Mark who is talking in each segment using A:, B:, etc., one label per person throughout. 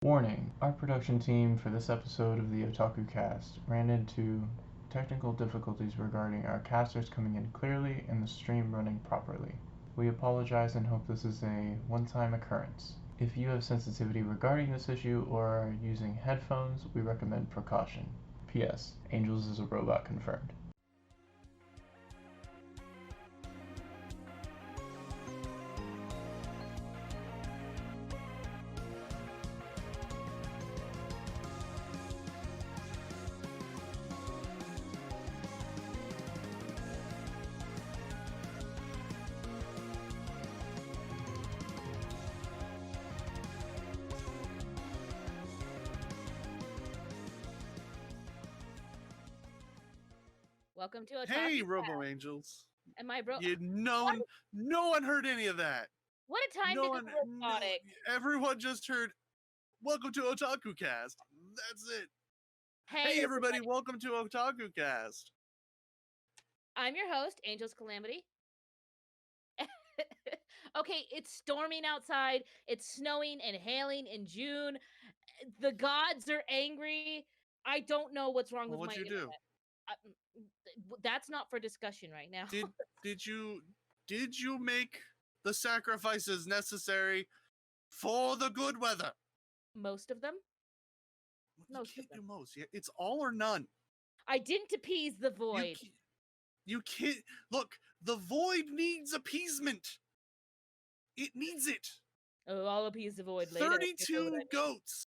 A: Warning: Our production team for this episode of the OtakuCast ran into technical difficulties regarding our casters coming in clearly and the stream running properly. We apologize and hope this is a one-time occurrence. If you have sensitivity regarding this issue or are using headphones, we recommend precaution. P.S. Angels is a robot confirmed.
B: Welcome to Otaku.
C: Hey, Robo Angels.
B: And my bro.
C: No one heard any of that.
B: What a time to go robotic.
C: Everyone just heard, welcome to OtakuCast. That's it. Hey, everybody, welcome to OtakuCast.
B: I'm your host, Angel's Calamity. Okay, it's storming outside. It's snowing and hailing in June. The gods are angry. I don't know what's wrong with my internet.
C: What'd you
B: do? That's not for discussion right now.
C: Did you make the sacrifices necessary for the good weather?
B: Most of them.
C: You can't do most. It's all or none.
B: I didn't appease the void.
C: You can't look. The void needs appeasement. It needs it.
B: Oh, I'll appease the void later.
C: 32 goats.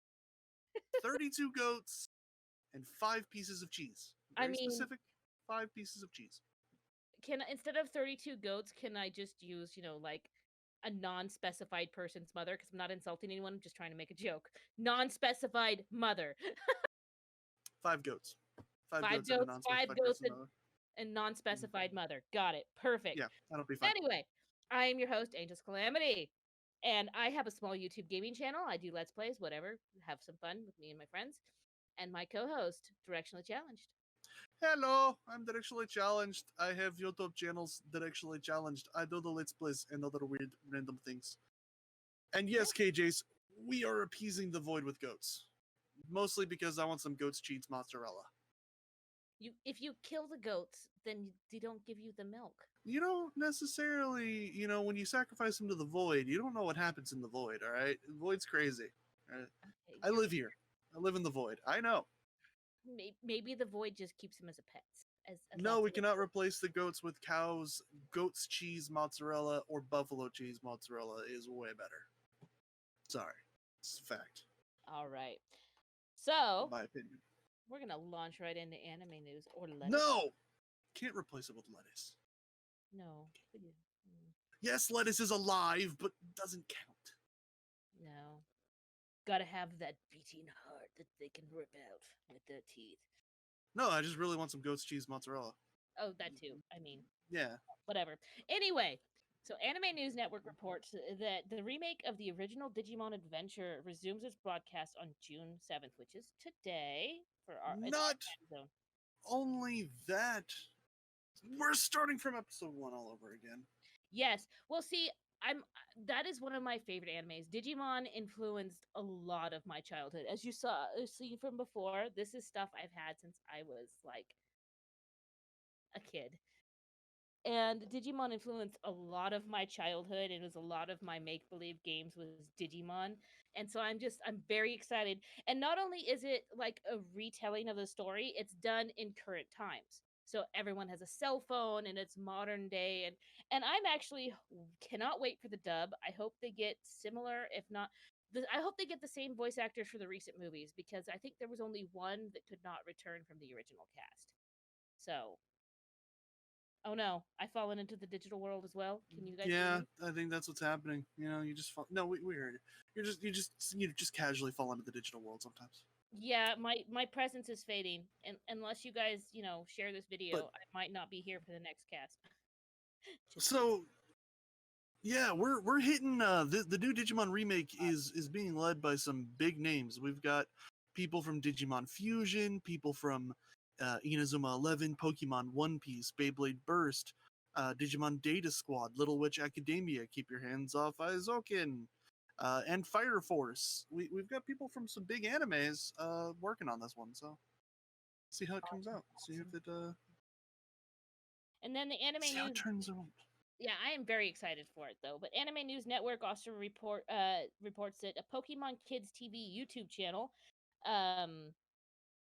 C: 32 goats and 5 pieces of cheese. Very specific 5 pieces of cheese.
B: Can instead of 32 goats, can I just use, like a non-specified person's mother? Because I'm not insulting anyone. I'm just trying to make a joke. Non-specified mother.
C: 5 goats.
B: 5 goats and non-specified mother. Got it. Perfect.
C: Yeah, that'll be fine.
B: Anyway, I am your host, Angel's Calamity. And I have a small YouTube gaming channel. I do Let's Plays, whatever. Have some fun with me and my friends. And my co-host, Directionally Challenged.
C: Hello, I'm Directionally Challenged. I have YouTube channels Directionally Challenged. I do the Let's Plays and other weird random things. And yes, KJs, we are appeasing the void with goats. Mostly because I want some goat's cheese mozzarella.
B: If you kill the goats, then they don't give you the milk.
C: You don't necessarily, when you sacrifice them to the void, you don't know what happens in the void, alright? The void's crazy. Right? Okay, I live here. I live in the void. I know.
B: Maybe the void just keeps them as a pet.
C: No, we cannot replace the goats with cows. Goat's cheese mozzarella or buffalo cheese mozzarella is way better. Sorry. It's a fact.
B: All right. So,
C: in my opinion,
B: we're going to launch right into anime news or lettuce.
C: No! Can't replace it with lettuce.
B: No.
C: Yes, lettuce is alive, but doesn't count.
B: No. Gotta have that beating heart that they can rip out with their teeth.
C: No, I just really want some goat's cheese mozzarella.
B: Oh, that too.
C: Yeah.
B: Whatever. Anyway, so Anime News Network reports that the remake of the original Digimon Adventure resumes its broadcast on June 7th, which is today for our
C: Not zone. Only that. We're starting from episode 1 all over again.
B: Yes. Well, see, that is one of my favorite animes. Digimon influenced a lot of my childhood. As you seen from before, this is stuff I've had since I was like a kid. And Digimon influenced a lot of my childhood. It was a lot of my make-believe games was Digimon. And so I'm very excited. And not only is it like a retelling of the story, it's done in current times. So everyone has a cell phone and it's modern day. And I'm actually cannot wait for the dub. I hope they get similar, if not, I hope they get the same voice actors for the recent movies, because I think there was only one that could not return from the original cast. So, oh no, I've fallen into the digital world as well. Can you guys?
C: Yeah, I think that's what's happening. You just fall. No, we heard it. You just casually fall into the digital world sometimes.
B: Yeah, my presence is fading, and unless you guys, share this video, I might not be here for the next cast.
C: So, yeah, we're hitting the new Digimon remake is being led by some big names. We've got people from Digimon Fusion, people from Inazuma 11, Pokemon One Piece, Beyblade Burst, Digimon Data Squad, Little Witch Academia, Keep Your Hands Off Aizoken, and Fire Force. We've got people from some big animes working on this one, so see how it comes out. See if it
B: And then the anime
C: see how it
B: news.
C: turns out.
B: Yeah, I am very excited for it though. But Anime News Network also reports that a Pokemon Kids TV YouTube channel.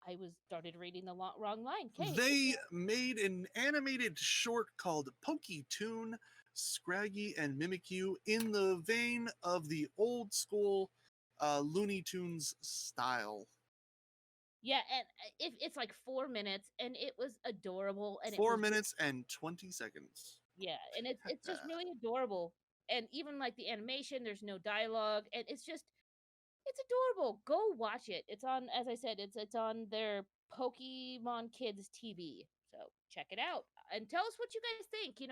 B: I was started reading the wrong line. Okay,
C: They made an animated short called Poketoon, Scraggy and Mimikyu in the vein of the old school Looney Tunes style.
B: yeah, and it's like 4 minutes, and it was adorable, and it
C: 4
B: was
C: minutes and 20 seconds.
B: yeah, and it's just really adorable, and even like the animation, there's no dialogue, and it's adorable. Go watch it. It's on, as I said, it's on their Pokemon Kids TV. So check it out and tell us what you guys think.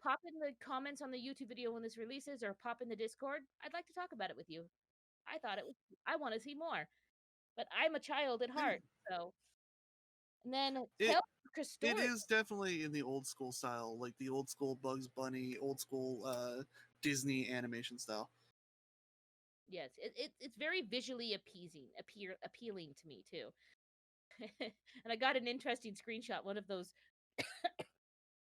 B: Pop in the comments on the YouTube video when this releases, or pop in the Discord. I'd like to talk about it with you. I thought it was. I want to see more, but I'm a child at
C: Yeah.
B: heart. So, and then
C: It
B: tell Chris
C: it
B: story.
C: is definitely in the old school style, like the old school Bugs Bunny, old school Disney animation style.
B: Yes, it's very visually appealing to me too. And I got an interesting screenshot. One of those,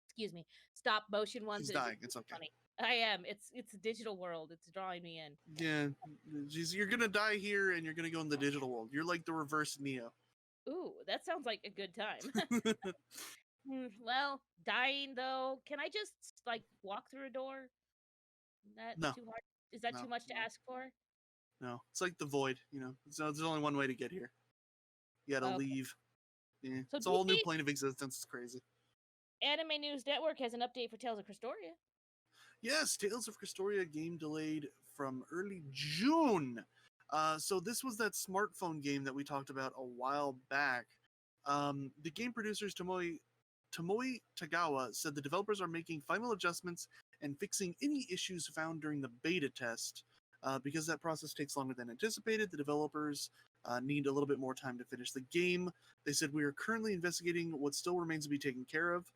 B: excuse me, stop motion ones.
C: She's
B: It was
C: dying. It's
B: really
C: okay.
B: funny. I am. It's a digital world. It's drawing me in.
C: Yeah, you're gonna die here, and you're gonna go in the digital world. You're like the reverse Neo.
B: Ooh, that sounds like a good time. Well, dying though. Can I just like walk through a door? That
C: No,
B: too hard? Is that
C: no,
B: too much to
C: no,
B: ask for?
C: no. It's like the void. There's only one way to get here. You gotta
B: Okay.
C: leave. Yeah,
B: So
C: it's a whole new
B: DC
C: plane of existence. It's crazy.
B: Anime News Network has an update for Tales of Cristoria.
C: Yes, Tales of Cristoria game delayed from early June. So this was that smartphone game that we talked about a while back. The game producers Tomoe Tagawa said the developers are making final adjustments and fixing any issues found during the beta test. Because that process takes longer than anticipated, the developers need a little bit more time to finish the game. They said we are currently investigating what still remains to be taken care of,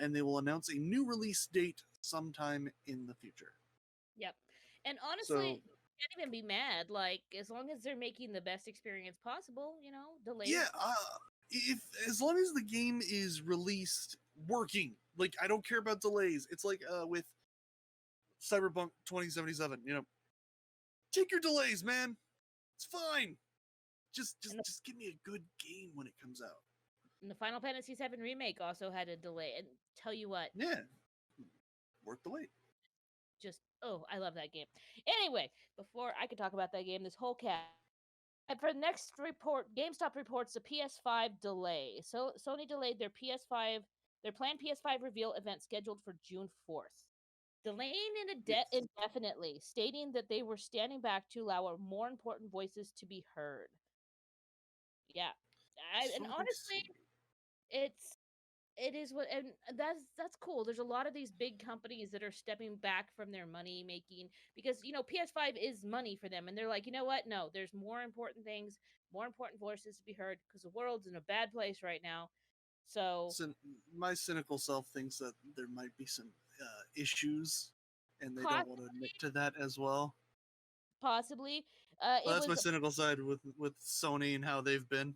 C: and they will announce a new release date sometime in the future.
B: Yep. And honestly,
C: So
B: can't even be mad. Like, as long as they're making the best experience possible, delays.
C: yeah, if as long as the game is released working, like I don't care about delays. It's like with Cyberpunk 2077. Take your delays, man. It's fine.
B: And the,
C: Just give me a good game when it comes out.
B: and the Final Fantasy VII Remake also had a delay. And tell you what,
C: Yeah, worth the wait.
B: oh, I love that game. Anyway, before I could talk about that game, this whole cast. And for the next report, GameStop reports a PS5 delay. So Sony delayed their planned PS5 reveal event scheduled for June 4th, delaying it
C: Yes.
B: indefinitely, stating that they were standing back to allow more important voices to be heard. Yeah, and honestly, it's it is what, and that's cool. There's a lot of these big companies that are stepping back from their money making, because PS5 is money for them, and they're like, you know what? No, there's more important things, more important voices to be heard, because the world's in a bad place right now. So
C: My cynical self thinks that there might be some issues, and they don't
B: poss-
C: want to admit to that as well.
B: possibly,
C: Well, that's my cynical side with Sony and how they've been.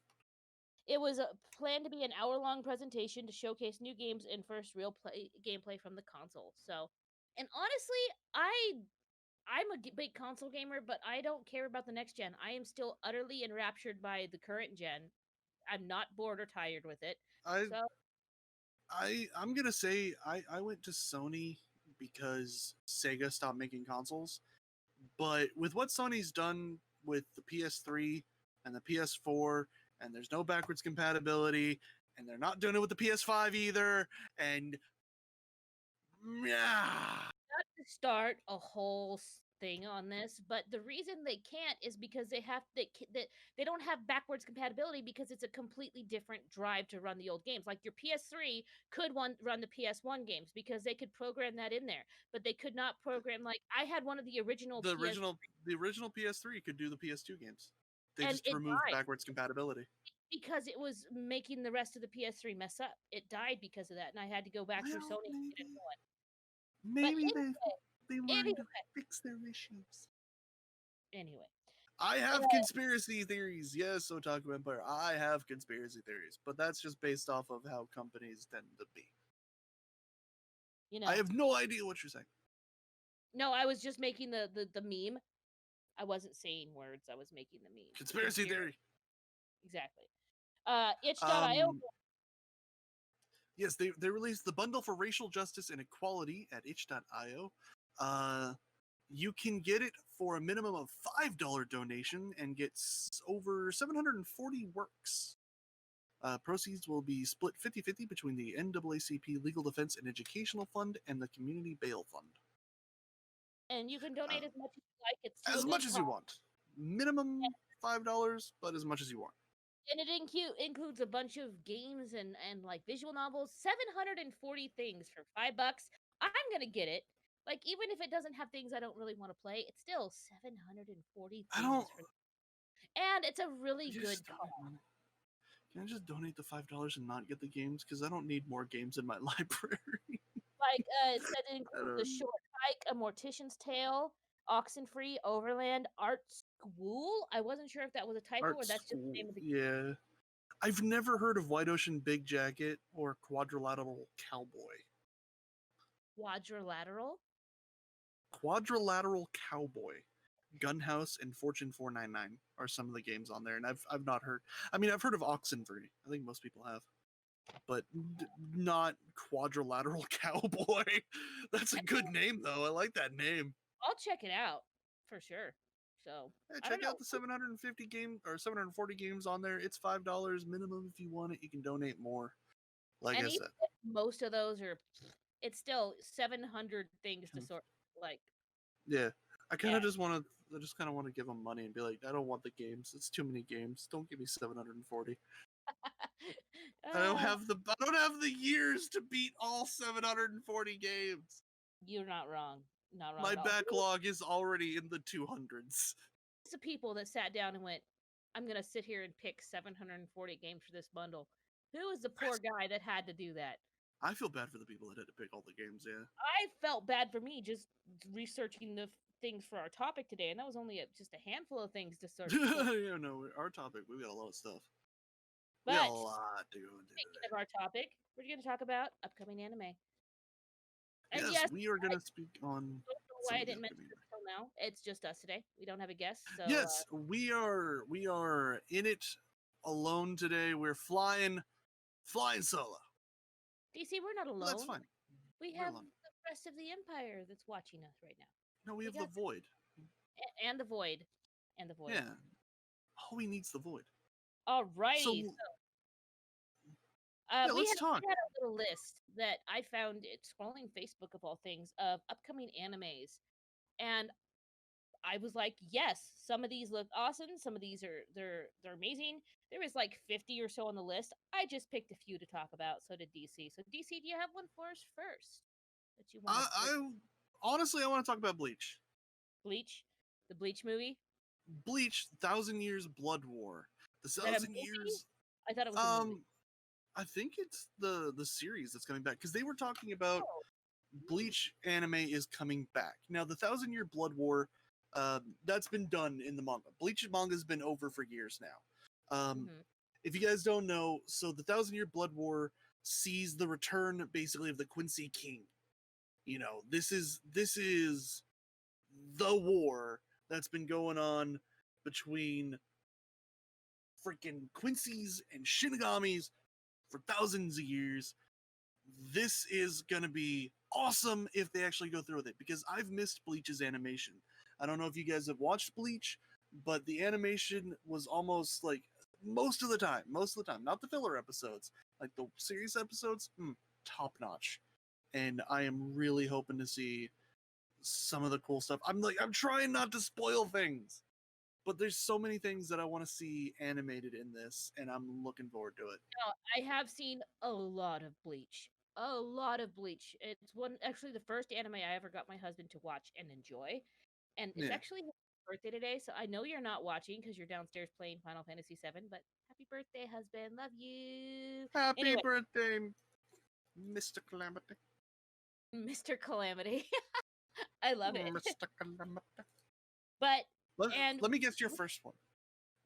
B: it was planned to be an hour-long presentation to showcase new games and first real gameplay from the console. So, and honestly, I'm a big console gamer, but I don't care about the next gen. I am still utterly enraptured by the current gen. I'm not bored or tired with it.
C: I
B: So
C: I'm gonna say I went to Sony because Sega stopped making consoles. But with what Sony's done with the PS3 and the PS4, and there's no backwards compatibility, and they're not doing it with the PS5 either, and yeah,
B: not to start a whole thing on this, but the reason they can't is because they don't have backwards compatibility, because it's a completely different drive to run the old games. Like your PS3 could run the PS1 games because they could program that in there, but they could not program, like I had one of the original
C: the
B: PS,
C: original PS3 could do the PS2 games. They
B: and
C: just
B: it
C: removed
B: died
C: backwards compatibility.
B: because it was making the rest of the PS3 mess up. It died because of that, and I had to go back through
C: Well,
B: Sony to get a new one. But
C: maybe they learned to
B: anyway,
C: fix their issues.
B: Anyway,
C: I
B: uh,
C: have conspiracy theories. Yes, Otaku Empire. I have conspiracy theories, but that's just based off of how companies tend to be.
B: you
C: I
B: know,
C: have no idea what you're saying.
B: no, I was just making the meme. I wasn't saying words. I was making the meme.
C: Conspiracy theory.
B: Exactly. Itch.io.
C: Um, yes, they released the bundle for racial justice and equality at itch.io. You can get it for a minimum of $5 donation and get over 740 works. Proceeds will be split 50-50 between the NAACP Legal Defense and Educational Fund and the Community Bail Fund.
B: And you can donate
C: Uh,
B: as much as you like. It's to a
C: as
B: good
C: much as you
B: cause.
C: want. Minimum $5, but as much as you want.
B: And it includes a bunch of games and like visual novels. 740 things for $5. I'm gonna get it. Like even if it doesn't have things I don't really want to play, it's still 740
C: I don't.
B: things for. And it's a really
C: You
B: good
C: just
B: cause.
C: donate money. Can I just donate the $5 and not get the games? Because I don't need more games in my library.
B: Like it said, it
C: I
B: includes a
C: don't.
B: short hike, a mortician's tale, Oxenfree, Overland, Art School. I wasn't sure if that was a typo
C: Art
B: or that's just the
C: school.
B: name of the
C: Yeah. I've never heard of White Ocean Big Jacket or Quadrilateral Cowboy.
B: quadrilateral.
C: Quadrilateral Cowboy, Gunhouse, and Fortune 499 are some of the games on there, and I've not heard. I mean, I've heard of Oxenfree. I think most people have, but not Quadrilateral Cowboy. That's a good name, though. I like that name.
B: I'll check it out for sure. So
C: Yeah,
B: I don't
C: check
B: know.
C: out the 750 game or 740 games on there. It's $5 minimum. If you want it, you can donate more. Like
B: And
C: I
B: even
C: said,
B: if most of those are, it's still 700 things to sort. Like,
C: yeah. I kind
B: yeah.
C: of just want to. I just kind of want to give them money and be like, I don't want the games. It's too many games. Don't give me 740. I don't have the years to beat all 740 games.
B: You're not wrong. Not wrong
C: My
B: at all.
C: backlog is already in the 200s.
B: It's the people that sat down and went, I'm going to sit here and pick 740 games for this bundle. Who is the poor guy that had to do that?
C: I feel bad for the people that had to pick all the games, yeah.
B: I felt bad for me just researching the things for our topic today, and that was only just a handful of things to search.
C: Yeah, no, our topic, we got a lot of stuff. We got a lot to go into
B: speaking
C: today.
B: of our topic, we're going to talk about upcoming anime. And
C: Yes, we are going to speak on.
B: I don't know why I didn't mention this until now. It's just us today. We don't have a guest. So
C: yes, we are in it alone today. We're flying solo.
B: DC, we're not alone.
C: Well, that's fine.
B: We have the rest of the Empire that's watching us right now.
C: No, we have the Void.
B: And the Void. And the Void.
C: Yeah. All he needs the Void.
B: Alrighty.
C: So,
B: we
C: let's talk.
B: We had a little list that I found scrolling Facebook of all things of upcoming animes, and I was like, yes, some of these look awesome. Some of these they're amazing. There was like 50 or so on the list. I just picked a few to talk about. So did DC. So DC, do you have one for us first that you want?
C: Honestly, I want to talk about Bleach.
B: Bleach, the Bleach movie.
C: Bleach, 1,000 Years Blood War. The 1,000 Years.
B: I thought it was a movie.
C: I think it's the series that's coming back because they were talking about Bleach anime is coming back. Now, the 1,000 Year Blood War, that's been done in the manga. Bleach manga has been over for years now. If you guys don't know, so the 1,000 Year Blood War sees the return basically of the Quincy King. You know, this is the war that's been going on between freaking Quincy's and Shinigami's for thousands of years. This is gonna be awesome if they actually go through with it, because I've missed Bleach's animation. I don't know if you guys have watched Bleach, but the animation was almost like most of the time, not the filler episodes, like the series episodes, top notch. And I am really hoping to see some of the cool stuff. I'm trying not to spoil things, but there's so many things that I want to see animated in this, and I'm looking forward to it.
B: I have seen a lot of Bleach. A lot of Bleach. It's actually the first anime I ever got my husband to watch and enjoy. And it's actually his birthday today, so I know you're not watching because you're downstairs playing Final Fantasy VII, but happy birthday, husband. Love you.
C: Happy birthday, Mr. Calamity.
B: Mr. Calamity. I love it.
C: Mr. Calamity.
B: But And
C: let me guess your first one.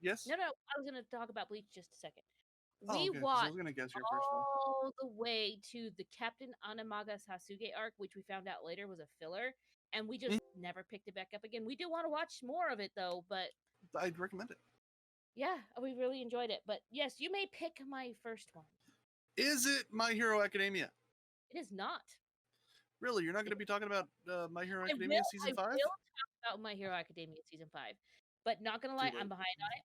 C: Yes.
B: no, I was gonna talk about Bleach just a second.
C: Oh,
B: We
C: okay. Because I was
B: watched
C: gonna guess your first one.
B: all the way to the Captain Anamaga Sasuke arc, which we found out later was a filler, and we just never picked it back up again. We do want to watch more of it though, but
C: I'd recommend it.
B: yeah, we really enjoyed it. But yes, you may pick my first one.
C: Is it My Hero Academia?
B: It is not.
C: Really, you're not going to be talking about My Hero
B: I
C: Academia
B: will.
C: season
B: I
C: 5?
B: will talk about My Hero Academia season 5, but not gonna lie,
C: Too
B: I'm
C: late.
B: behind on it.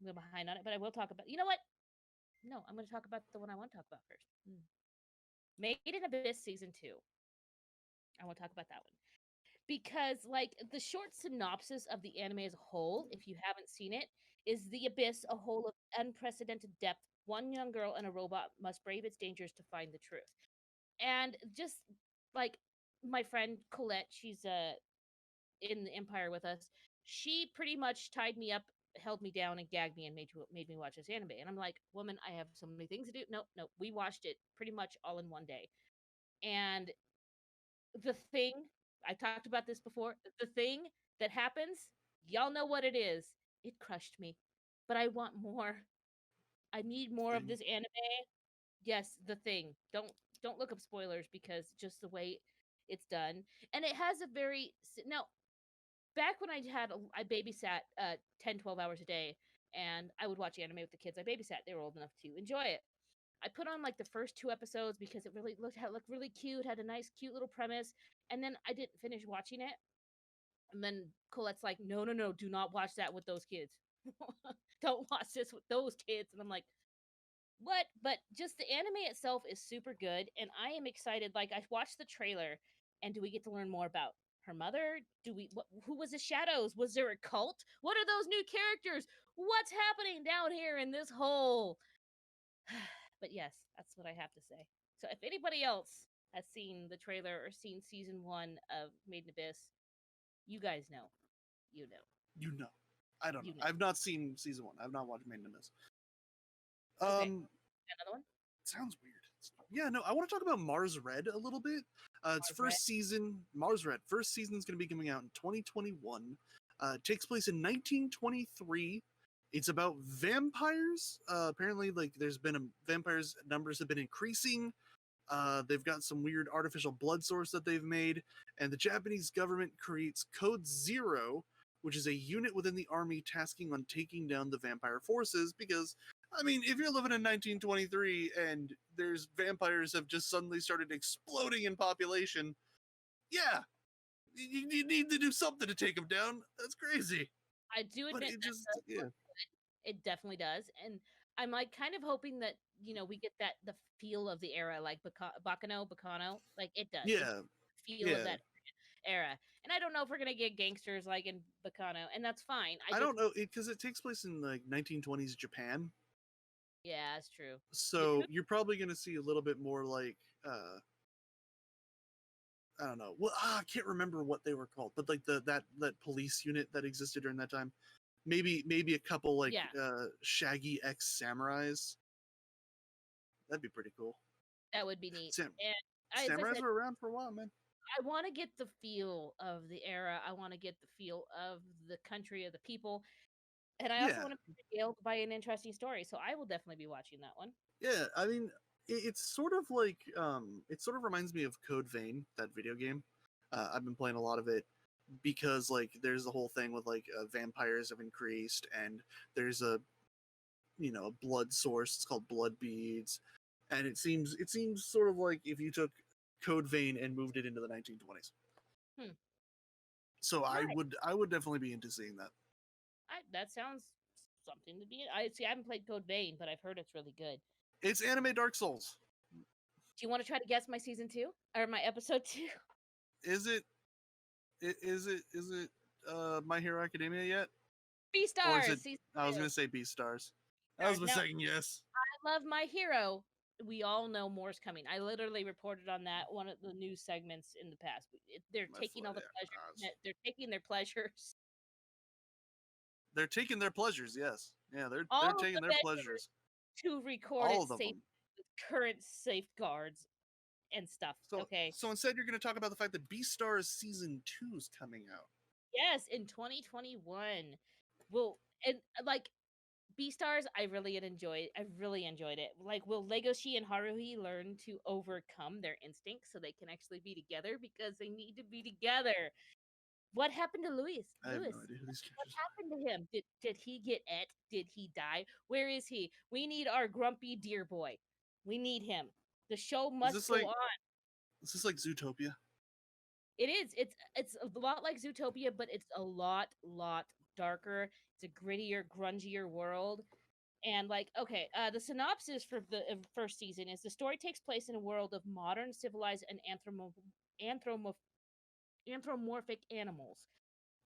B: I'm behind on it, but I will talk about. You know what? No, I'm gonna talk about the one I want to talk about first. Made in Abyss season 2. I want to talk about that one because, like, the short synopsis of the anime as a whole, if you haven't seen it, is the Abyss, a hole of unprecedented depth. One young girl and a robot must brave its dangers to find the truth. And just like my friend Colette, she's in the Empire with us. She pretty much tied me up, held me down, and gagged me, and made me watch this anime. And I'm like, woman, I have so many things to do. Nope. We watched it pretty much all in one day. And the thing I talked about this before, the thing that happens, y'all know what it is. It crushed me, but I want more. I need more of
C: Thing.
B: this anime. Yes, the thing. Don't look up spoilers because just the way it's done, and it has a very now. Back when I babysat 10, 12 hours a day, and I would watch anime with the kids I babysat. They were old enough to enjoy it. I put on like the first 2 episodes because it really looked really cute, had a nice, cute little premise, and then I didn't finish watching it. And then Colette's like, no, do not watch that with those kids. Don't watch this with those kids. And I'm like, what? But just the anime itself is super good, and I am excited. Like, I watched the trailer, and do we get to learn more about her mother? Who was the Shadows? Was there a cult? What are those new characters? What's happening down here in this hole? But yes, that's what I have to say. So if anybody else has seen the trailer or seen season 1 of Made in Abyss, you guys know. You know.
C: You know. I don't know.
B: You know.
C: I've not seen season 1. I've not watched Maiden Abyss.
B: Okay. Another one?
C: Sounds weird. Yeah, no, I want to talk about Mars Red a little bit. Its
B: Mars
C: first season, Mars Red, first season is going to be coming out in 2021. It takes place in 1923. It's about vampires. Apparently, like there's been vampires numbers have been increasing. They've got some weird artificial blood source that they've made, and the Japanese government creates Code Zero, which is a unit within the army tasking on taking down the vampire forces. Because, I mean, if you're living in 1923 and there's vampires have just suddenly started exploding in population, yeah, you need to do something to take them down. That's crazy.
B: I do
C: But
B: admit
C: it
B: that
C: just,
B: does
C: yeah.
B: look good. It definitely does, and I'm like kind of hoping that we get the feel of the era, like Baccano, like it does. It
C: Yeah,
B: feel of that era, and I don't know if we're gonna get gangsters like in Baccano, and that's fine.
C: I don't know, because it takes place in like 1920s Japan.
B: Yeah, that's true.
C: So you're probably going to see a little bit more like I don't know. Well, I can't remember what they were called, but like that police unit that existed during that time. Maybe a couple like shaggy ex samurais. That'd be pretty cool.
B: That would be neat. And
C: samurais were around for a while, man.
B: I want to get the feel of the era. I want to get the feel of the country, of the people. And I also want to be regaled by an interesting story. So I will definitely be watching that one.
C: Yeah, I mean, it's sort of like it sort of reminds me of Code Vein, that video game. I've been playing a lot of it because like there's the whole thing with like vampires have increased, and there's a a blood source. It's called blood beads, and it seems sort of like if you took Code Vein and moved it into the 1920s. So I would definitely be into seeing that.
B: That sounds something to be. I haven't played Code Vein, but I've heard it's really good.
C: It's anime Dark Souls.
B: Do you want to try to guess my season 2 or my episode 2?
C: Is it My Hero Academia yet?
B: Beastars.
C: I was gonna say Beastars. That was my second guess.
B: I love My Hero. We all know more's coming. I literally reported on that one of the news segments in the past. They're taking all the pleasure. They're taking their pleasures.
C: They're taking their pleasures. Yes, yeah, they're taking their pleasures
B: to record all it safe with current safeguards and stuff.
C: So instead, you're going to talk about the fact that Beastars season 2 is coming out.
B: Yes, in 2021. Well, and like Beastars, I really enjoyed. I really enjoyed it. Like, will Legoshi and Haruhi learn to overcome their instincts so they can actually be together because they need to be together? What happened to Louis?
C: I have no idea who these
B: What
C: characters
B: happened to him? Did he get et? Did he die? Where is he? We need our grumpy deer boy. We need him. The show
C: are.
B: must go on.
C: Is this like Zootopia?
B: It is. It's a lot like Zootopia, but it's a lot darker. It's a grittier, grungier world. And like, okay, the synopsis for the first season is the story takes place in a world of modern, civilized, and anthromo- anthropomorphic animals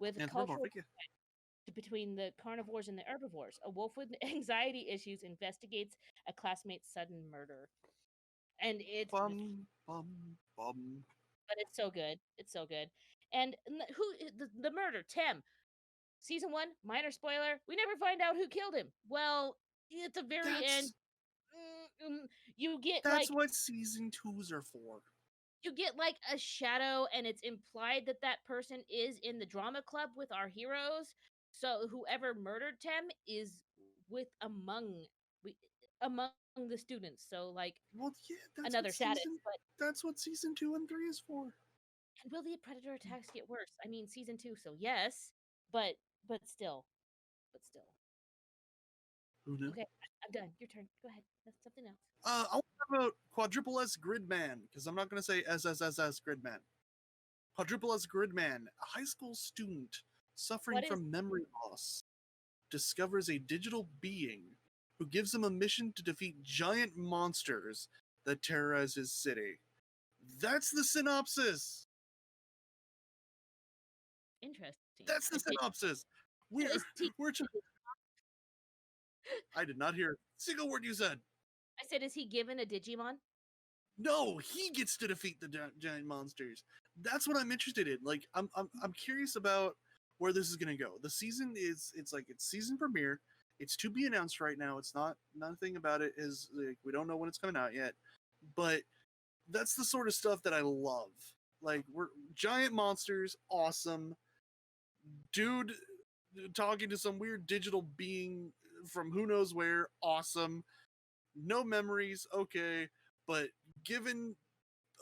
B: with cultural
C: Anthropomorphic, yeah.
B: between the carnivores and the herbivores. A wolf with anxiety issues investigates a classmate's sudden murder, and
C: Bum, bum, bum.
B: but it's so good. It's so good. And the murder? Tim. Season 1, minor spoiler, we never find out who killed him. Well, at the very end,
C: That's
B: you get
C: that's
B: like
C: what season 2s are for.
B: a shadow, and it's implied that that person is in the drama club with our heroes. So whoever murdered Tim is with we among the students. So like
C: Well, yeah,
B: another status. But
C: that's what season 2 and 3 is for.
B: and will the predator attacks get worse? I mean, season 2, so yes, but but still, but still.
C: Who knew?
B: Okay, I'm done. Your turn. Go ahead. That's something else.
C: I want to talk about Quadruple S Gridman, because I'm not going to say SSSS Gridman. Quadruple S Gridman, a high school student suffering
B: What is
C: from memory loss, discovers a digital being who gives him a mission to defeat giant monsters that terrorize his city. That's the synopsis.
B: interesting?
C: That's the synopsis.
B: Is he,
C: We're I did not hear a single word you said.
B: I said, is he given a Digimon?
C: No, he gets to defeat the giant monsters. That's what I'm interested in. Like, I'm curious about where this is gonna go. The season it's season premiere. It's to be announced right now. It's not nothing about it is like we don't know when it's coming out yet. But that's the sort of stuff that I love. Like we're giant monsters, awesome. Dude talking to some weird digital being from who knows where, awesome. No memories, okay, but given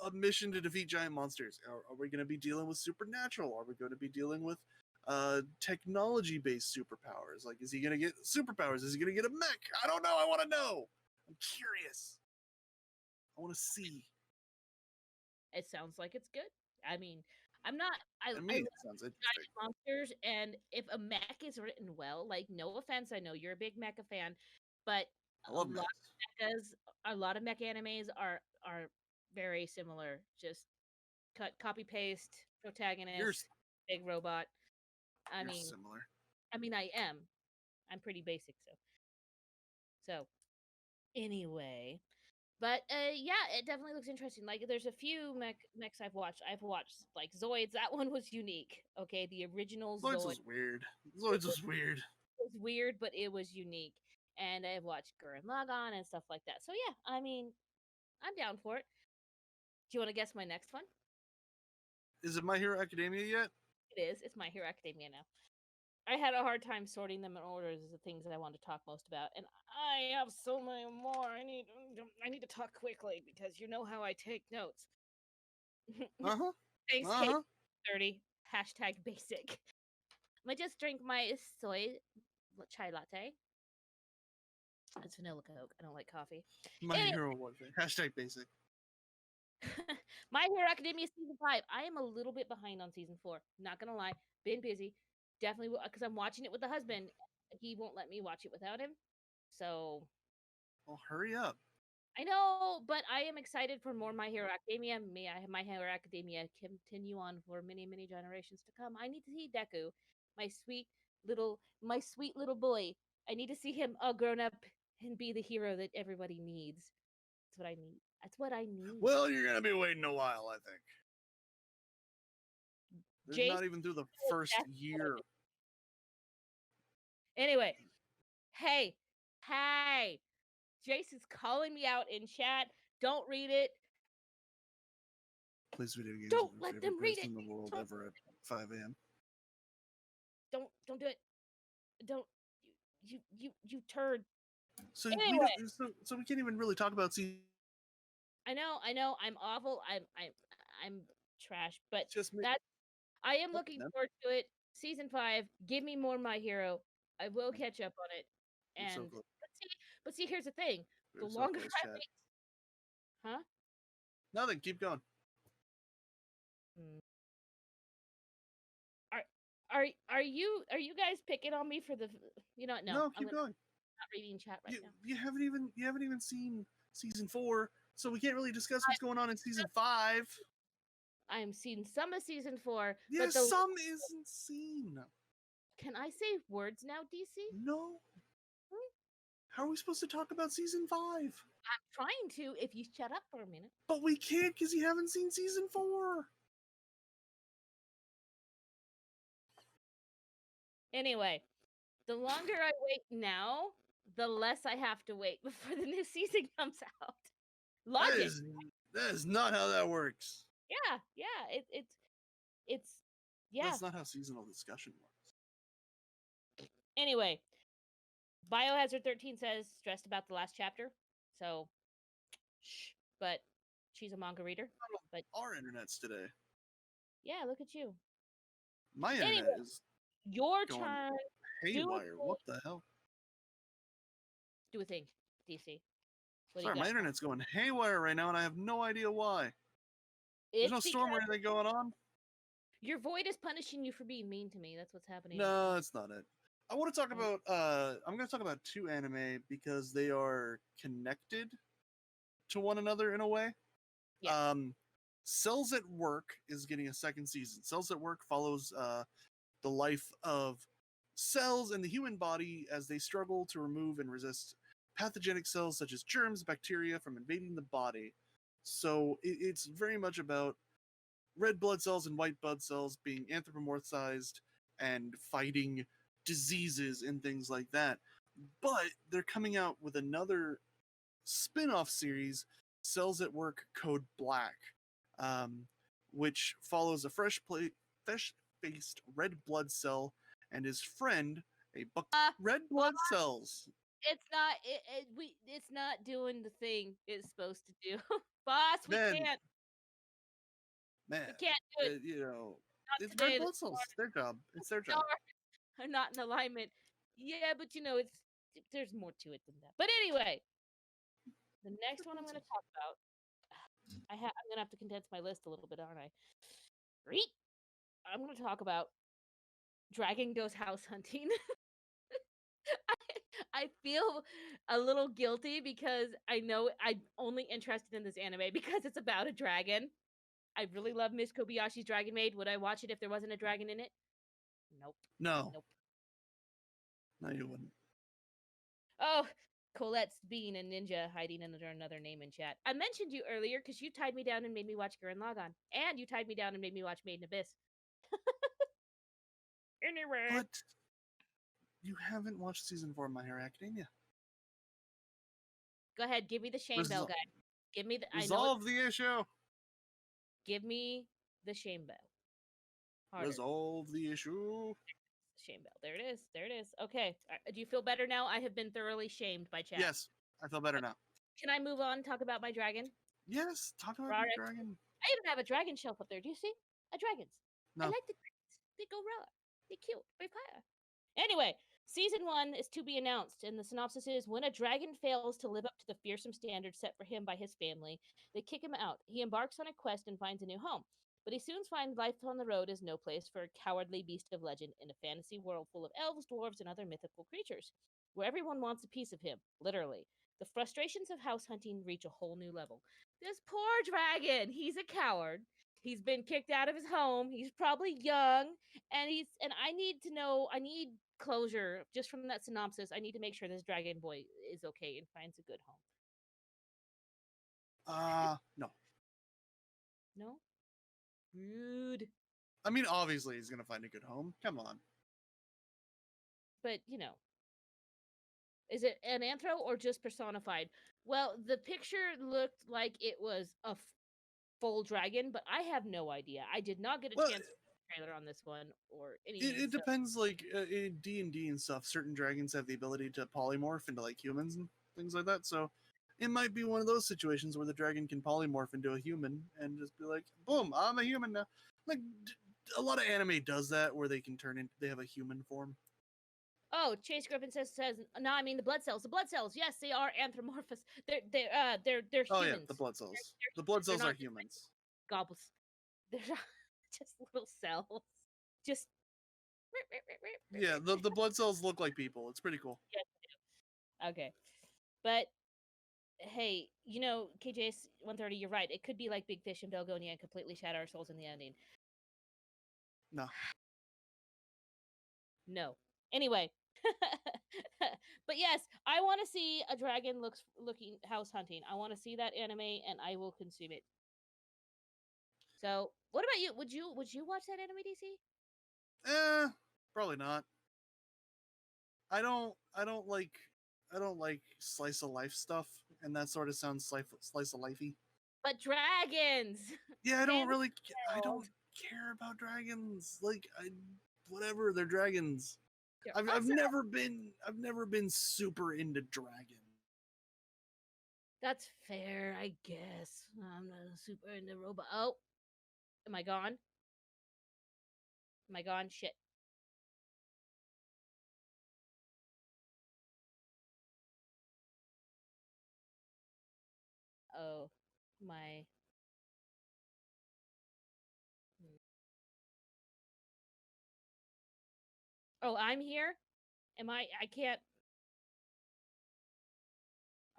C: a mission to defeat giant monsters, are we going to be dealing with supernatural? Are we going to be dealing with technology-based superpowers? Like, is he going to get superpowers? Is he going to get a mech? I don't know. I want to know. I'm curious. I want to see.
B: It sounds like it's good. I mean, I'm not. I
C: To
B: love
C: me, it sounds interesting.
B: monsters, and if a mech is written well, like no offense, I know you're a big mecha fan, but
C: I
B: a
C: love
B: lot
C: mechs.
B: of a lot of mech animes are very similar. Just copy paste
C: You're
B: protagonist, big robot. I
C: you're
B: mean,
C: similar.
B: I am. I'm pretty basic, so anyway. But yeah, it definitely looks interesting. Like there's a few mechs I've watched. I've watched like Zoids. That one was unique. Okay, the original
C: Zoids
B: Zoid
C: was weird. Zoids was weird.
B: was weird, but it was unique. And I've watched Gurren Lagann and stuff like that. So yeah, I mean, I'm down for it. Do you want to guess my next one?
C: Is it My Hero Academia yet?
B: It is. It's My Hero Academia now. I had a hard time sorting them in order as the things that I wanted to talk most about, and I have so many more. I need to talk quickly because you know how I take notes.
C: Uh-huh.
B: Thanks, Kate.
C: Uh-huh.
B: 30 hashtag basic. I just drink my soy chai latte. It's vanilla Coke. I don't like coffee.
C: My
B: Anyway.
C: Hero was it. Hashtag basic.
B: My Hero Academia season 5. I am a little bit behind on season 4. Not gonna lie, been busy. Definitely because I'm watching it with the husband. He won't let me watch it without him. So
C: Well, hurry up.
B: I know, but I am excited for more My Hero Academia. May I have My Hero Academia continue on for many generations to come. I need to see Deku, my sweet little boy. I need to see him all grown up and be the hero that everybody needs. That's what I need. That's what I need.
C: Well, you're gonna be waiting a while, I think. They're not even through the first year.
B: Anyway, hey, Jace is calling me out in chat. Don't read it.
C: Plays video games.
B: Don't let them read it.
C: In the world ever at 5 a.m.
B: Don't do it. Don't you turd.
C: So we
B: Anyway,
C: don't. So we can't even really talk about season.
B: I know. I'm awful. I'm trash. But
C: Just me.
B: that I am
C: What
B: looking
C: the-
B: forward to it. Season 5. Give me more My Hero. I will catch up on it.
C: You're so
B: And
C: close.
B: but see, here's the thing. The
C: You're so
B: longer
C: close,
B: I
C: chat.
B: wait, huh?
C: Nothing. Keep going.
B: Hmm. Are are you guys picking on me for the? You know what? No,
C: No,
B: I'm
C: keep going.
B: not reading chat right now.
C: You haven't even seen season 4, so we can't really discuss what's going on in season 5.
B: I'm seeing some of season 4,
C: Yeah,
B: but the
C: some isn't seen.
B: can I say words now, DC?
C: No. How are we supposed to talk about season 5?
B: I'm trying to. If you shut up for a minute.
C: But we can't because you haven't seen season 4.
B: Anyway, the longer I wait now, the less I have to wait before the new season comes out. Logic.
C: That is not how that works.
B: Yeah. It's yeah.
C: That's not how seasonal discussion works.
B: Anyway, Biohazard 13 says stressed about the last chapter. So, shh. But she's a manga reader. But
C: Our internet's today.
B: yeah, look at you.
C: My internet
B: Anyway,
C: is
B: your
C: going
B: turn.
C: haywire. What the hell?
B: Do a thing, DC. What do
C: Sorry,
B: you
C: my
B: got?
C: internet's going haywire right now, and I have no idea why.
B: It's
C: There's no storm or
B: because
C: anything going on.
B: your void is punishing you for being mean to me. That's what's happening.
C: No, it's not it. I want to talk
B: Oh.
C: about. I'm going to talk about 2 anime because they are connected to one another in a way.
B: Yeah.
C: Cells at Work is getting a 2nd season. Cells at Work follows the life of cells in the human body as they struggle to remove and resist pathogenic cells such as germs, bacteria from invading the body. So it's very much about red blood cells and white blood cells being anthropomorphized and fighting diseases and things like that. But they're coming out with another spin-off series, Cells at Work Code Black, which follows a fresh-faced red blood cell and his friend, red blood cells.
B: It's not doing the thing it's supposed to do. Boss, we
C: Man,
B: can't.
C: Man,
B: We can't do it. Not
C: it's
B: today.
C: red blood cells. Their job. It's their job.
B: Are not in alignment. Yeah, but it's there's more to it than that. But anyway, the next one I'm going to talk about. I'm going to have to condense my list a little bit, aren't I? Great. I'm going to talk about Dragon Goes House Hunting. I feel a little guilty because I know I'm only interested in this anime because it's about a dragon. I really love Miss Kobayashi's Dragon Maid. Would I watch it if there wasn't a dragon in it? Nope.
C: No.
B: Nope.
C: No, you wouldn't.
B: Oh, Colette's being a ninja hiding under another name in chat. I mentioned you earlier because you tied me down and made me watch Gurren Lagann. And you tied me down and made me watch Made in Abyss. Anyway.
C: But you haven't watched season 4 of My Hero Academia.
B: Go ahead, give me the shame bell, guy. Give me the
C: resolve the issue.
B: Give me the shame bell. Harder.
C: Resolve the issue.
B: Shame bell. There it is. There it is. Okay. Do you feel better now? I have been thoroughly shamed by chat.
C: Yes, I feel better now. Can
B: I move on and talk about my dragon?
C: Yes, talk about your dragon.
B: I even have a dragon shelf up there. Do you see? A dragon's.
C: No.
B: I like the dragons. They go raw. They're cute. They fire. Anyway, season 1 is to be announced, and the synopsis is: when a dragon fails to live up to the fearsome standards set for him by his family, they kick him out. He embarks on a quest and finds a new home. But he soon finds life on the road is no place for a cowardly beast of legend in a fantasy world full of elves, dwarves, and other mythical creatures, where everyone wants a piece of him, literally. The frustrations of house hunting reach a whole new level. This poor dragon, he's a coward. He's been kicked out of his home. He's probably young, and I need to know, I need closure just from that synopsis. I need to make sure this dragon boy is okay and finds a good home.
C: No.
B: No? Rude.
C: I mean, obviously he's gonna find a good home. Come on.
B: But, is it an anthro or just personified? Well, the picture looked like it was a full dragon, but I have no idea. I did not get a chance. trailer on this one or any
C: It
B: news. So.
C: depends. Like in D&D and stuff, certain dragons have the ability to polymorph into like humans and things like that. So it might be one of those situations where the dragon can polymorph into a human and just be like, boom, I'm a human now. Like a lot of anime does that where they can turn in, they have a human form.
B: Oh, Chase Griffin says no. I mean the blood cells. The blood cells. Yes, they are anthropomorphous. They're
C: Oh
B: humans.
C: yeah, the blood cells.
B: They're
C: The blood
B: humans. They're
C: cells are
B: not
C: humans.
B: gobbles. They're not just little cells. Just.
C: Yeah, the blood cells look like people. It's pretty cool.
B: Yeah. Okay, but hey, KJS 130. You're right. It could be like Big Fish and Belgonia and completely shatter our souls in the ending.
C: No.
B: No. Anyway. But yes, I want to see a dragon looking house hunting. I want to see that anime, and I will consume it. So, what about you? Would you watch that anime, DC?
C: Probably not. I don't like slice of life stuff, and that sort of sounds slice of lifey.
B: But dragons.
C: Yeah, I don't
B: Wild.
C: care about dragons. Like whatever, they're dragons.
B: They're
C: I've
B: awesome.
C: never been super into dragons.
B: That's fair, I guess. I'm not super into robot. Oh, am I gone? Am I gone? Shit. Oh, my. Oh, I'm here. Am I? I can't.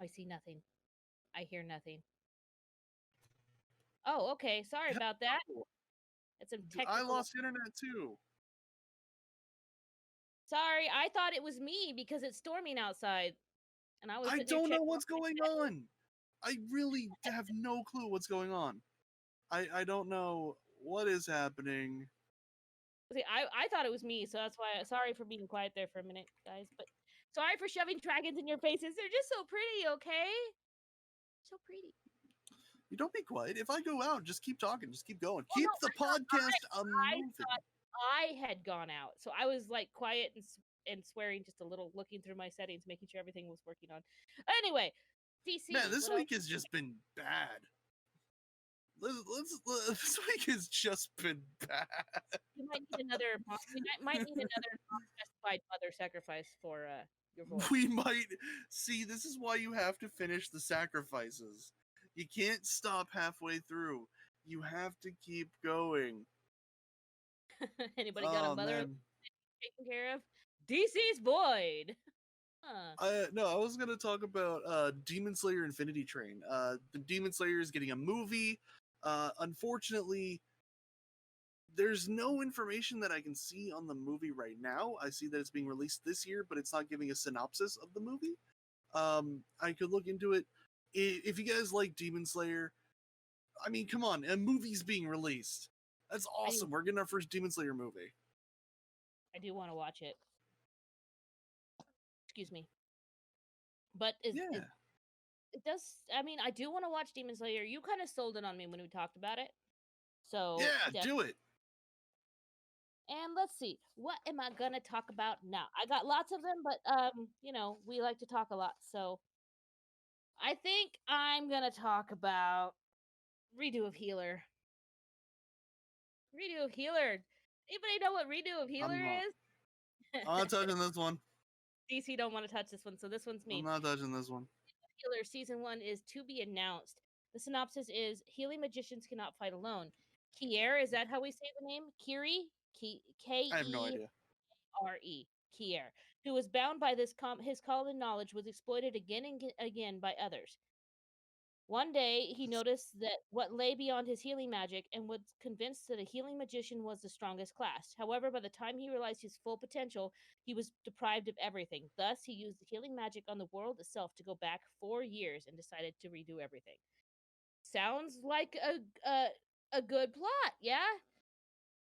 B: I see nothing. I hear nothing. Oh, okay. Sorry about that. It's some
C: I
B: technical.
C: lost internet too.
B: Sorry, I thought it was me because it's storming outside, and I was.
C: I
B: Sitting there
C: don't know
B: checking
C: what's going on. I really have no clue what's going on. I don't know what is happening.
B: See, I thought it was me, so that's why. Sorry for being quiet there for a minute, guys. But sorry for shoving dragons in your faces. They're just so pretty, okay? So pretty.
C: You don't be quiet. If I go out, just keep talking. Just keep going.
B: Oh,
C: Keep
B: no,
C: the podcast moving.
B: thought I had gone out, so I was like quiet and swearing just a little, looking through my settings, making sure everything was working on. Anyway, DC.
C: Man, this
B: what
C: week has just been bad. This week has just been bad.
B: You might need another. We might need another non-specified mother sacrifice for your voice.
C: We might see. This is why you have to finish the sacrifices. You can't stop halfway through. You have to keep going.
B: Anybody got a
C: Oh
B: mother
C: man.
B: taken care of? DC's Void. Huh.
C: No, I was gonna talk about Demon Slayer Infinity Train. The Demon Slayer is getting a movie. Unfortunately, there's no information that I can see on the movie right now. I see that it's being released this year, but it's not giving a synopsis of the movie. I could look into it. If you guys like Demon Slayer, I mean, come on, a movie's being released. That's awesome. We're getting our first Demon Slayer movie.
B: I do want to watch it. Excuse me. But it does. I mean, I do want to watch Demon Slayer. You kind of sold it on me when we talked about it. So
C: yeah, do it.
B: And let's see, what am I gonna talk about now? I got lots of them, but we like to talk a lot, so I think I'm gonna talk about redo of Healer. Redo of Healer. Anybody know what redo of Healer is?
C: I'm not touching this one.
B: DC don't want to touch this one, so this one's me.
C: I'm not touching this one.
B: Healer season 1 is to be announced. The synopsis is healing magicians cannot fight alone. Kier, is that how we say the name? Kiri? K-E.
C: I have no idea.
B: R-E, Kier, who was bound by his common knowledge, was exploited again and again by others. One day, he noticed that what lay beyond his healing magic and was convinced that a healing magician was the strongest class. However, by the time he realized his full potential, he was deprived of everything. Thus, he used the healing magic on the world itself to go back 4 years and decided to redo everything. Sounds like a good plot, yeah?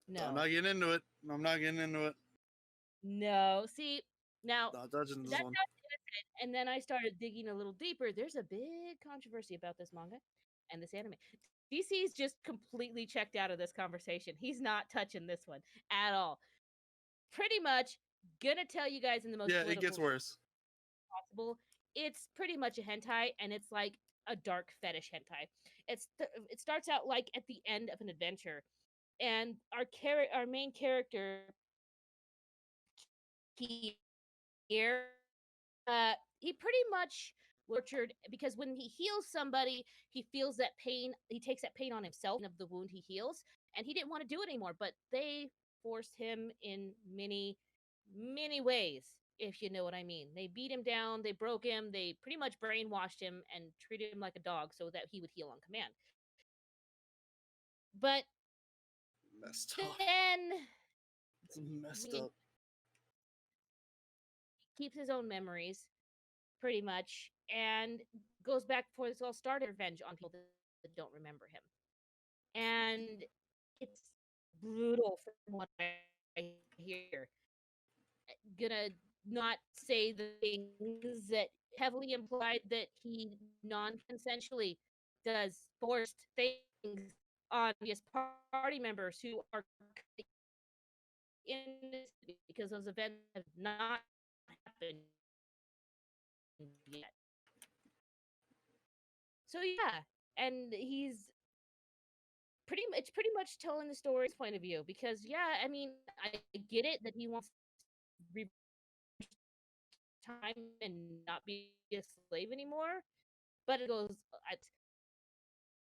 B: No.
C: I'm not getting into it. I'm not getting into it.
B: No. See, now
C: Not touching this one.
B: And then I started digging a little deeper. There's a big controversy about this manga and this anime. DC's just completely checked out of this conversation. He's not touching this one at all. Pretty much gonna tell you guys in the most
C: Yeah, it
B: political
C: gets worse.
B: possible. It's pretty much a hentai, and it's like a dark fetish hentai. It starts out like at the end of an adventure, and our main character here, he pretty much tortured because when he heals somebody, he feels that pain. He takes that pain on himself of the wound he heals, and he didn't want to do it anymore. But they forced him in many ways, if you know what I mean. They beat him down, they broke him, they pretty much brainwashed him and treated him like a dog so that he would heal on command. But
C: Messed up.
B: then
C: It's messed
B: he
C: up.
B: keeps his own memories, pretty much, and goes back before this all started, revenge on people that don't remember him. And it's brutal from what I hear. Gonna not say the things that heavily implied that he non-consensually does forced things on his party members who are innocent because those events have not happened yet. So yeah, and he's pretty much telling the story's point of view because yeah, I mean, I get it that he wants time and not be a slave anymore, but it goes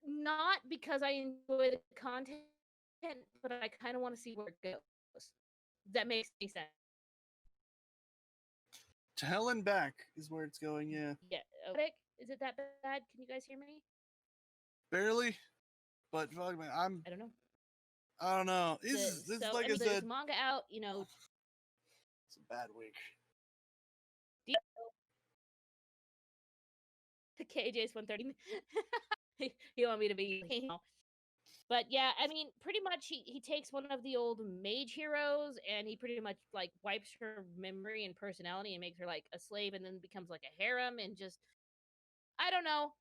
B: not because I enjoy the content, but I kind of want to see where it goes. That makes any sense.
C: To hell and back is where it's going. Yeah,
B: Yeah. Okay. Is it that bad? Can you guys hear me?
C: barely. But fuck man,
B: I don't know.
C: I don't know. This like I
B: there's
C: said,
B: manga out. You know,
C: it's a bad week.
B: KJ's 130. He want me to be, But yeah, I mean, pretty much he takes one of the old mage heroes and he pretty much like wipes her memory and personality and makes her like a slave and then becomes like a harem and just I don't know.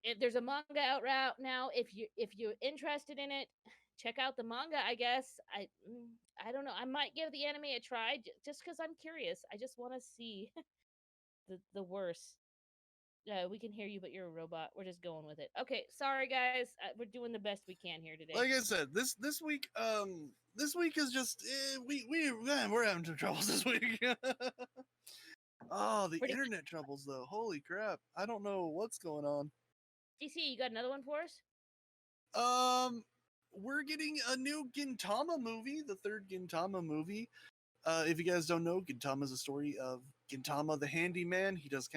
B: If there's a manga out now, if you're interested in it, check out the manga. I guess I don't know. I might give the anime a try just because I'm curious. I just want to see the worst. We can hear you, but you're a robot. We're just going with it. Okay, sorry guys. We're doing the best we can here today.
C: Like I said, this week is just we're having some troubles this week. Oh, the
B: Pretty
C: internet troubles though. Holy crap! I don't know what's going on.
B: DC, you got another one for us?
C: We're getting a new Gintama movie, the third Gintama movie. If you guys don't know, Gintama is a story of Gintama the handyman. He does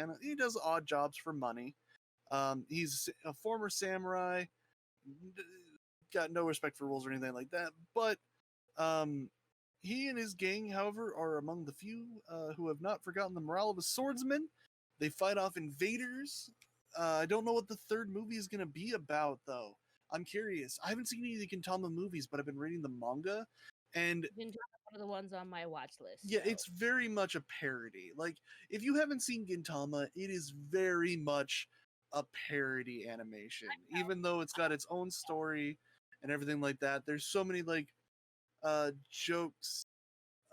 C: odd jobs for money. He's a former samurai, got no respect for rules or anything like that. But he and his gang, however, are among the few who have not forgotten the morale of a swordsman. They fight off invaders. I don't know what the third movie is going to be about, though. I'm curious. I haven't seen any of the Gintama movies, but I've been reading the manga, and
B: One of the ones on my watch list.
C: yeah,
B: so.
C: it's very much a parody. Like, if you haven't seen Gintama, it is very much a parody animation. Even though it's got its own story and everything like that, there's so many like jokes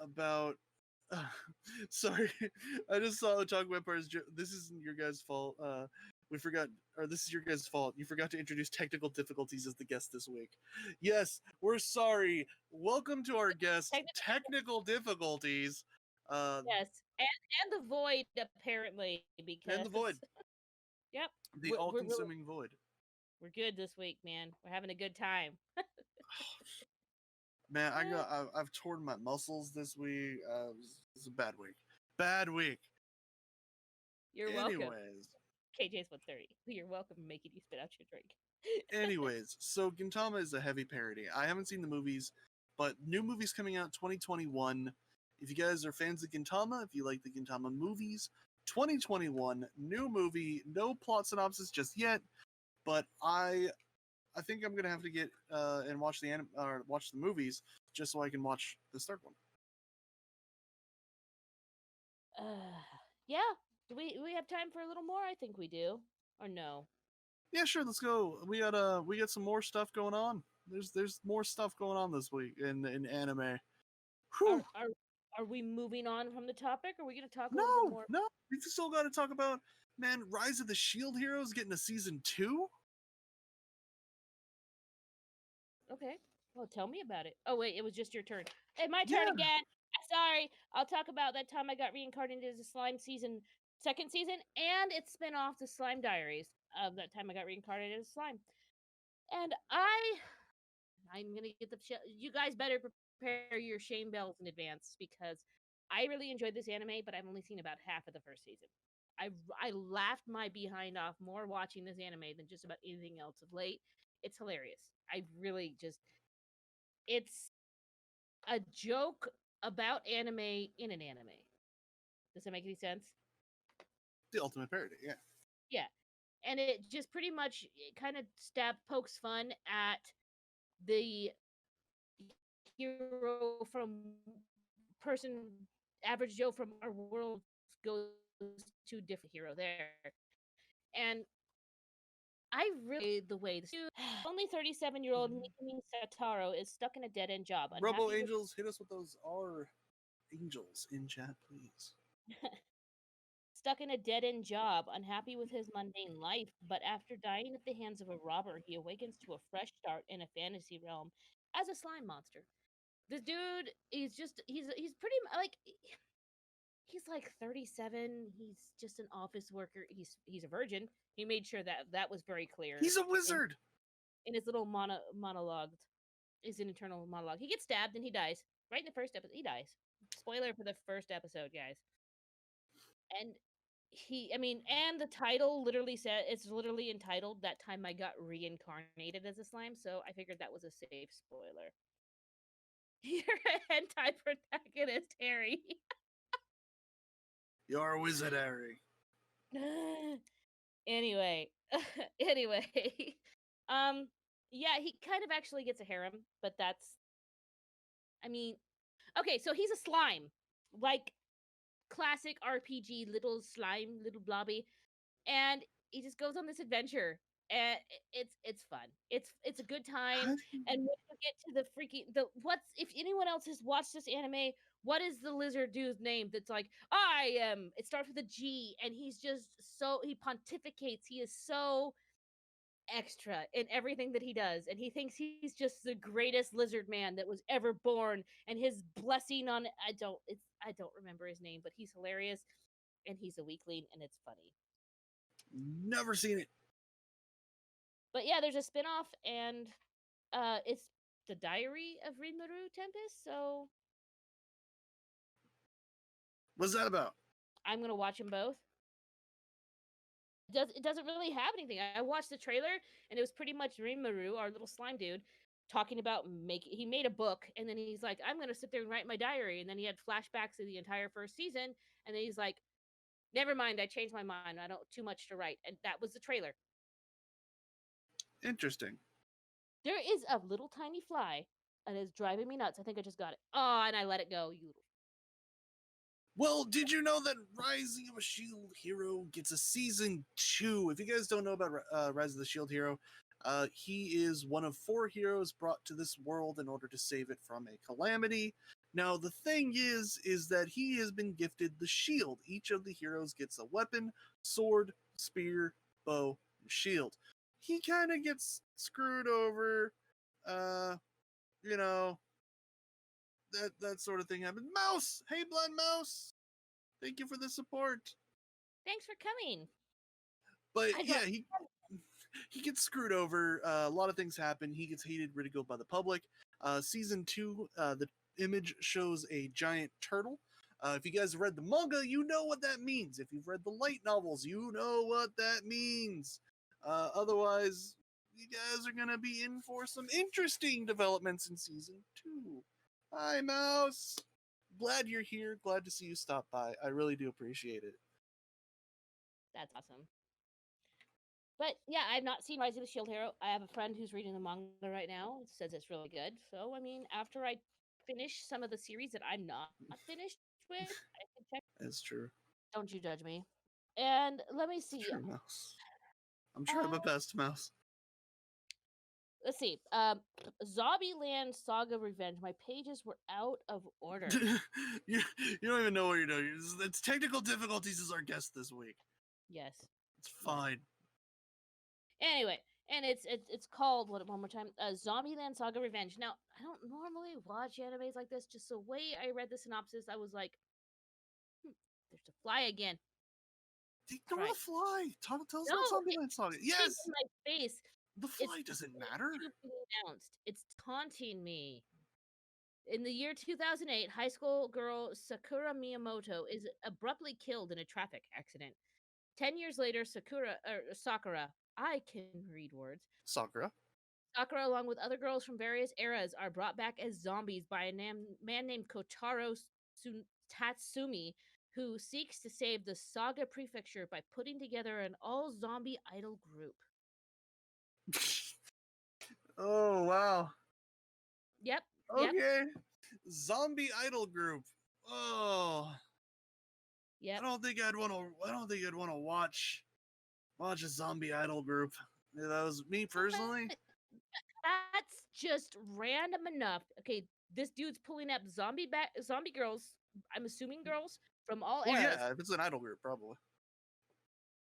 C: about sorry, I just saw Otaku Empire's this isn't your guys' fault. We forgot, or this is your guys' fault. You forgot to introduce technical difficulties as the guest this week. Yes, we're sorry. Welcome to our guest, technical difficulties.
B: Yes, and the void apparently because
C: And the void.
B: Yep,
C: The all-consuming void.
B: We're good this week, man. We're having a good time.
C: Man, I've torn my muscles this week. It's a bad week. Bad week.
B: You're
C: Anyways.
B: welcome. KJ's 130. You're welcome for making you spit out your drink.
C: Anyways, so Gintama is a heavy parody. I haven't seen the movies, but new movies coming out 2021. If you guys are fans of Gintama, if you like the Gintama movies, 2021 new movie, no plot synopsis just yet, but I think I'm gonna have to get and watch watch the movies just so I can watch the third one.
B: Yeah. Do we have time for a little more? I think we do. Or no?
C: Yeah, sure. Let's go. We got some more stuff going on. There's more stuff going on this week in anime.
B: Are
C: Whew.
B: are are we moving on from the topic? Or are we going to talk a little bit
C: No,
B: more?
C: no. We still got to talk about Rise of the Shield Heroes getting a season 2.
B: Okay. Well, tell me about it. Oh wait, it was just your turn. Hey, my turn
C: Yeah.
B: again. Sorry. I'll talk about that time I got reincarnated as a slime second season, and its spin-off, the Slime Diaries. Of that time I got reincarnated as a slime. And I'm gonna get you guys better prepare your shame bells in advance because I really enjoyed this anime, but I've only seen about half of the first season. I laughed my behind off more watching this anime than just about anything else of late. It's hilarious. I really just it's a joke about anime in an anime. Does that make any sense?
C: The ultimate parody. Yeah.
B: Yeah. And it just pretty much kind of pokes fun at the hero from person average Joe from our world goes to different hero there. And I really the way this only 37-year-old Mikami Sataro is stuck in a dead end job,
C: Robo
B: unhappy with
C: Angels, hit us with those R angels in chat, please.
B: stuck in a dead end job, unhappy with his mundane life, but after dying at the hands of a robber, he awakens to a fresh start in a fantasy realm as a slime monster. This dude, he's pretty like he's like 37. He's just an office worker. He's a virgin. He made sure that that was very clear.
C: He's a wizard.
B: In his little monologue, is an internal monologue. He gets stabbed and he dies. Right in the first episode, he dies. Spoiler for the first episode, guys. And and the title literally said it's literally entitled "That Time I Got Reincarnated as a Slime," so I figured that was a safe spoiler. Your hentai protagonist, Harry.
C: You're a wizard, Harry.
B: Anyway, anyway, um, yeah, he kind of actually gets a harem, but I mean, okay, so he's a slime, like classic RPG, little slime, little blobby, and he just goes on this adventure, and it's fun. It's a good time, and when you get to the freaking the what's if anyone else has watched this anime, what is the lizard dude's name? That's like I am. It starts with a G, and he's just he pontificates. He is so extra in everything that he does, and he thinks he's just the greatest lizard man that was ever born, and his blessing on I don't remember his name, but he's hilarious, and he's a weakling, and it's funny.
C: Never seen it.
B: But yeah, there's a spin-off, and it's the Diary of Rimuru Tempest, so
C: What's that about?
B: I'm gonna watch them both. It doesn't really have anything. I watched the trailer, and it was pretty much Rimuru, our little slime dude, talking about he made a book, and then he's like, I'm gonna sit there and write my diary, and then he had flashbacks of the entire first season, and then he's like, never mind, I changed my mind, I don't too much to write, and that was the trailer.
C: Interesting.
B: There is a little tiny fly, and it's driving me nuts. I think I just got it. Oh, and I let it go. You little.
C: Well, did you know that Rising of a Shield Hero gets a season 2? If you guys don't know about Rise of the Shield Hero, he is one of 4 heroes brought to this world in order to save it from a calamity. Now, the thing is that he has been gifted the shield. Each of the heroes gets a weapon, sword, spear, bow, and shield. He kind of gets screwed over. You know, that sort of thing happens. Mouse! Hey, Blood Mouse! Thank you for the support.
B: Thanks for coming.
C: But yeah, he gets screwed over. A lot of things happen. He gets hated, ridiculed by the public. Season 2, the image shows a giant turtle. If you guys have read the manga, you know what that means. If you've read the light novels, you know what that means. Otherwise, you guys are going to be in for some interesting developments in Season 2. Hi, Mouse. Glad you're here. Glad to see you stop by. I really do appreciate it.
B: That's awesome. But yeah, I've not seen Rise of the Shield Hero. I have a friend who's reading the manga right now. It says it's really good. So, I mean, after I finish some of the series that I'm not finished with, I can check.
C: That's true.
B: Don't you judge me. And let me see.
C: True, Mouse. I'm trying my best, Mouse.
B: Let's see. Zombieland Saga Revenge. My pages were out of order.
C: you don't even know what you're doing. It's technical difficulties as our guest this week.
B: Yes.
C: It's fine.
B: Anyway, and it's called one more time. Zombieland Saga Revenge. Now, I don't normally watch animes like this. Just the way I read the synopsis, I was like, "There's a fly again."
C: Ignore the fly. Tell us
B: No,
C: about Zombieland Saga. Yes.
B: In my face.
C: The fly doesn't matter.
B: Announced. It's taunting me. In the year 2008, high school girl Sakura Miyamoto is abruptly killed in a traffic accident. 10 years later, Sakura, I can read words.
C: Sakura,
B: along with other girls from various eras, are brought back as zombies by a man named Kotaro Tatsumi, who seeks to save the Saga Prefecture by putting together an all-zombie idol group.
C: Oh, wow.
B: Yep.
C: Okay. Zombie idol group. Oh.
B: Yep.
C: I don't think I'd want to watch a zombie idol group. If that was me personally.
B: That's just random enough. Okay, this dude's pulling up zombie girls. I'm assuming girls from all eras.
C: Yeah, if it's an idol group, probably.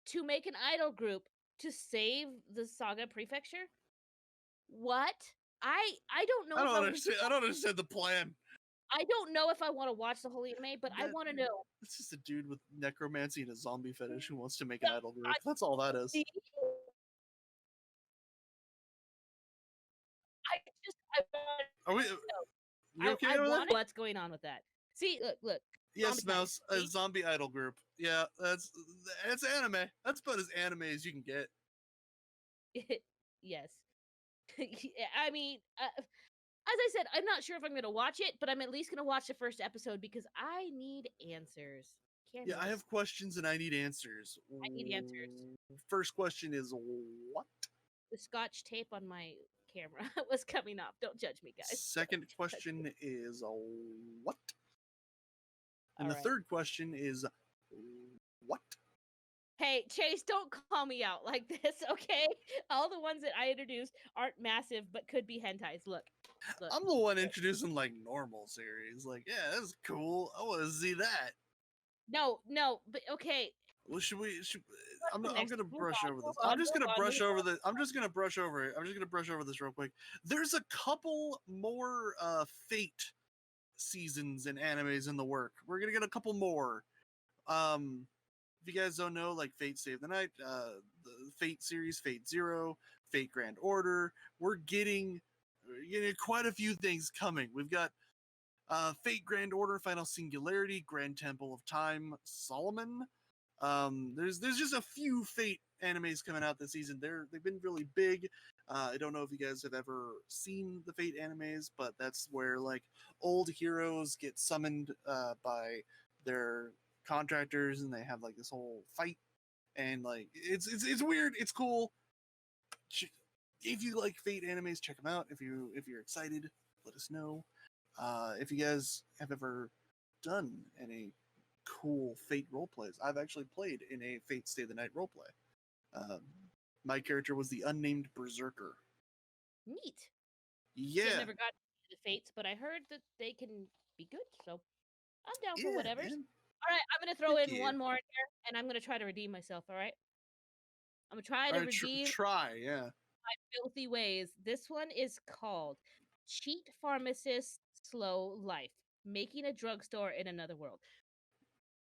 B: To make an idol group to save the Saga Prefecture. What? I don't know.
C: I don't understand the plan.
B: I don't know if I want to watch the whole anime, but I want to know.
C: It's just a dude with necromancy and a zombie fetish who wants to make an idol group. That's all that is. Are we? You okay
B: I
C: over there?
B: What's going on with that? See, look.
C: Yes, Mouse, a zombie idol group. Yeah, it's anime. That's about as anime as you can get.
B: Yes. I mean, as I said, I'm not sure if I'm going to watch it, but I'm at least going to watch the first episode because I need answers.
C: Yeah, I have questions and I need answers.
B: I need answers.
C: First question is what?
B: The scotch tape on my camera was coming off. Don't judge me, guys.
C: Second question is what? And the third question is what?
B: Hey, Chase, don't call me out like this, okay? All the ones that I introduced aren't massive, but could be hentais. Look.
C: I'm the one introducing like normal series. Like, yeah, that's cool. I want to see that.
B: No, but okay.
C: Well, I'm gonna brush over this. I'm just gonna brush over this real quick. There's a couple more Fate seasons and animes in the work. We're gonna get a couple more. If you guys don't know, like Fate Save the Night, the Fate series, Fate Zero, Fate Grand Order, we're getting quite a few things coming. We've got Fate Grand Order, Final Singularity, Grand Temple of Time, Solomon. There's just a few Fate animes coming out this season. They've been really big. I don't know if you guys have ever seen the Fate animes, but that's where like old heroes get summoned by their contractors, and they have like this whole fight, and like it's weird. It's cool. If you like Fate animes, check them out. If you're excited, let us know. If you guys have ever done any cool Fate roleplays, I've actually played in a Fate Stay the Night roleplay. My character was the unnamed Berserker.
B: Neat.
C: Yeah.
B: I've never got to the Fates, but I heard that they can be good, so I'm down for whatever. All right, I'm gonna throw in one more in here, and I'm gonna try to redeem myself. All right, I'm gonna try to redeem. My filthy ways. This one is called Cheat Pharmacist Slow Life, Making a Drugstore in Another World.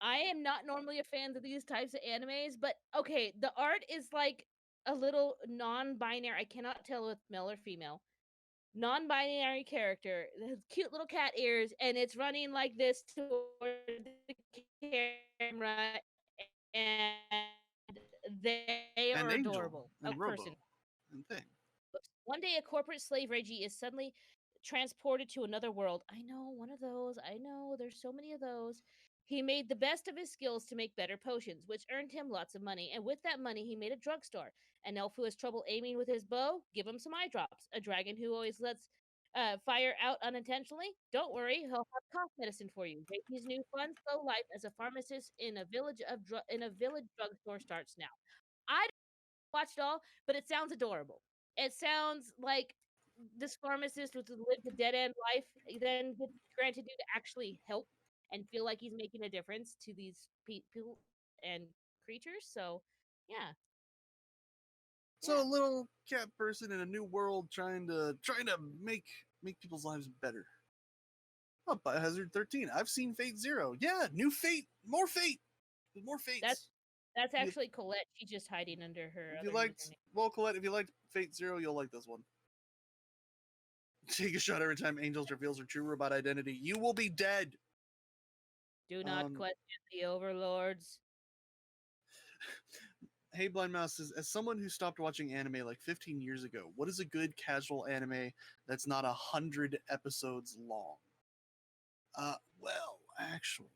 B: I am not normally a fan of these types of animes, but okay, the art is like a little non-binary. I cannot tell if male or female. Non-binary character, cute little cat ears, and it's running like this toward the camera, and they are adorable.
C: And
B: a
C: Robo
B: person.
C: And thing.
B: One day, a corporate slave Reggie is suddenly transported to another world. I know, one of those. I know, there's so many of those. He made the best of his skills to make better potions, which earned him lots of money. And with that money, he made a drugstore. An elf who has trouble aiming with his bow, give him some eye drops. A dragon who always lets fire out unintentionally, don't worry, he'll have cough medicine for you. Reggie's new fun, slow life as a pharmacist in a village drugstore starts now. I watch it all, but it sounds adorable. It sounds like this pharmacist with lived a dead end life, then gets granted to actually help and feel like he's making a difference to these people and creatures. So, yeah,
C: So a
B: yeah,
C: little cat person in a new world trying to make people's lives better. Oh, Biohazard 13. I've seen Fate Zero. Yeah, new Fate, more Fate, more
B: that's
C: Fates.
B: that's
C: If you,
B: actually Colette. She's just hiding under her
C: if you
B: other
C: liked,
B: username.
C: well, Colette, if you liked Fate Zero, you'll like this one. Take a shot every time Angels reveals her true robot identity. You will be dead.
B: Do not
C: Um,
B: question the overlords.
C: hey, Blind Mouse, as someone who stopped watching anime like 15 years ago, what is a good casual anime that's not 100 episodes long? Well, actually,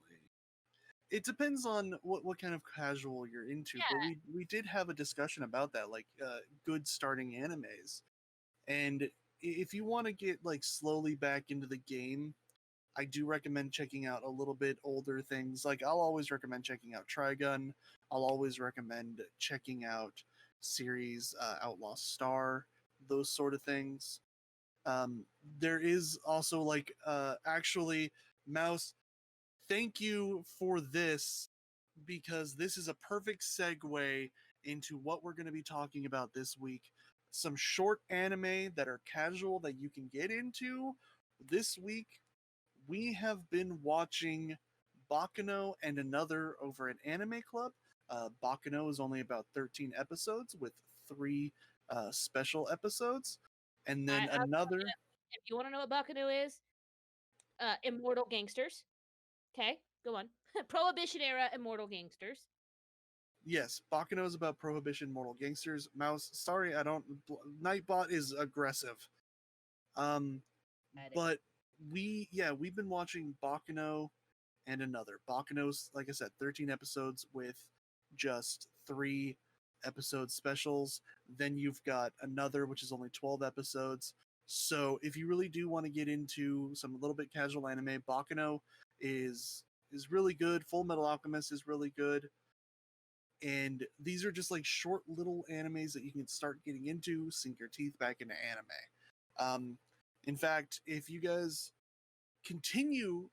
C: it depends on what kind of casual you're into. But
B: Yeah,
C: we did have a discussion about that, like good starting animes. And if you want to get like slowly back into the game, I do recommend checking out a little bit older things. Like I'll always recommend checking out Trigun. I'll always recommend checking out series Outlaw Star, those sort of things. Um, there is also like actually Mouse. Thank you for this because this is a perfect segue into what we're going to be talking about this week. Some short anime that are casual that you can get into. This week, we have been watching Baccano and Another over at Anime Club. Baccano is only about 13 episodes with three special episodes. And then
B: I'll tell
C: another,
B: you, if you want to know what Baccano is, immortal gangsters. Okay, go on. Prohibition era immortal gangsters.
C: yes, Baccano is about Prohibition Mortal Gangsters. Mouse, sorry, I don't. Nightbot is aggressive. Um,
B: Got it.
C: but we've been watching Baccano and Another. Baccano's, like I said, 13 episodes with just 3 episode specials. Then you've got Another, which is only 12 episodes. So if you really do want to get into some a little bit casual anime, Baccano is really good. Full Metal Alchemist is really good. And these are just like short little animes that you can start getting into, sink your teeth back into anime. In fact, if you guys continue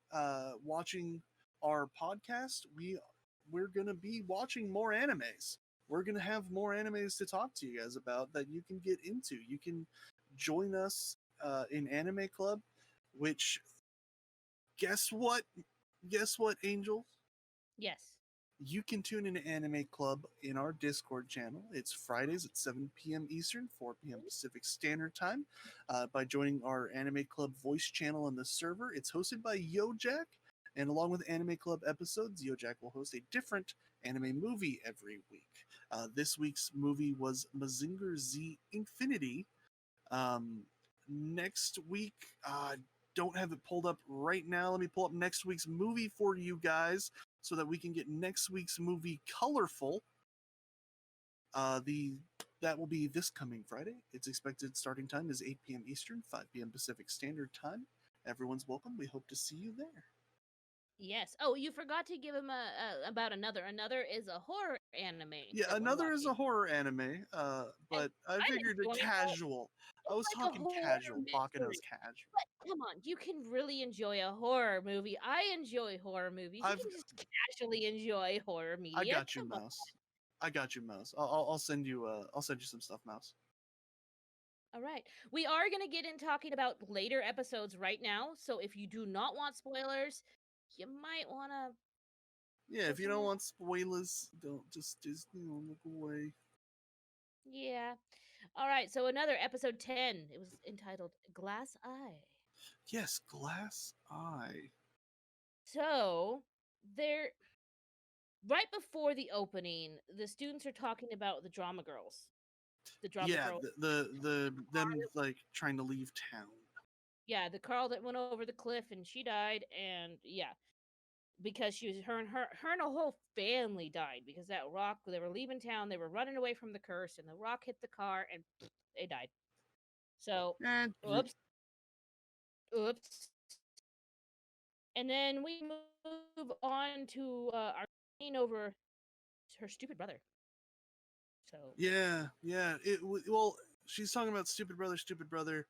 C: watching our podcast, we're gonna be watching more animes. We're gonna have more animes to talk to you guys about that you can get into. You can join us in Anime Club, which guess what? Guess what, Angels?
B: Yes.
C: You can tune into Anime Club in our Discord channel. It's Fridays at 7 p.m. Eastern, 4 p.m. Pacific Standard Time. By joining our Anime Club voice channel on the server, it's hosted by YoJack. And along with Anime Club episodes, YoJack will host a different anime movie every week. This week's movie was Mazinger Z Infinity. Um, Next week, don't have it pulled up right now. Let me pull up next week's movie for you guys so that we can get next week's movie colorful. The That will be this coming Friday. Its expected starting time is 8 p.m. Eastern, 5 p.m. Pacific Standard Time. Everyone's welcome. We hope to see you there.
B: Yes. Oh, you forgot to give him about Another. Another is a horror anime
C: Yeah,
B: that we're
C: Another is
B: watching.
C: a horror anime,
B: And
C: but I
B: I'm
C: figured a
B: enjoying it.
C: casual. I
B: It's
C: was
B: like a
C: talking
B: horror
C: casual. Baccano's
B: mystery.
C: casual.
B: But come on, you can really enjoy a horror movie. I enjoy horror movies. You
C: I've
B: can just casually enjoy horror
C: I
B: media.
C: got you,
B: Come on.
C: Mouse. I got you, Mouse. I'll send you I'll send you some stuff, Mouse.
B: All right. We are going to get in talking about later episodes right now. So if you do not want spoilers, you might want to
C: Yeah, if
B: put
C: you don't
B: some.
C: want spoilers, don't just look away.
B: Yeah. All right. So another episode 10. It was entitled Glass Eye.
C: Yes, Glass Eye.
B: So there, right before the opening, the students are talking about the drama girls. The drama
C: Yeah,
B: girl.
C: the them like trying to leave town.
B: Yeah, the girl that went over the cliff and she died. And yeah, because she was her and a whole family died because that rock. They were leaving town. They were running away from the curse, and the rock hit the car, and they died. So,
C: And
B: oops, oops. And then we move on to our scene over her stupid brother. So
C: Yeah. Well, she's talking about stupid brother, stupid brother.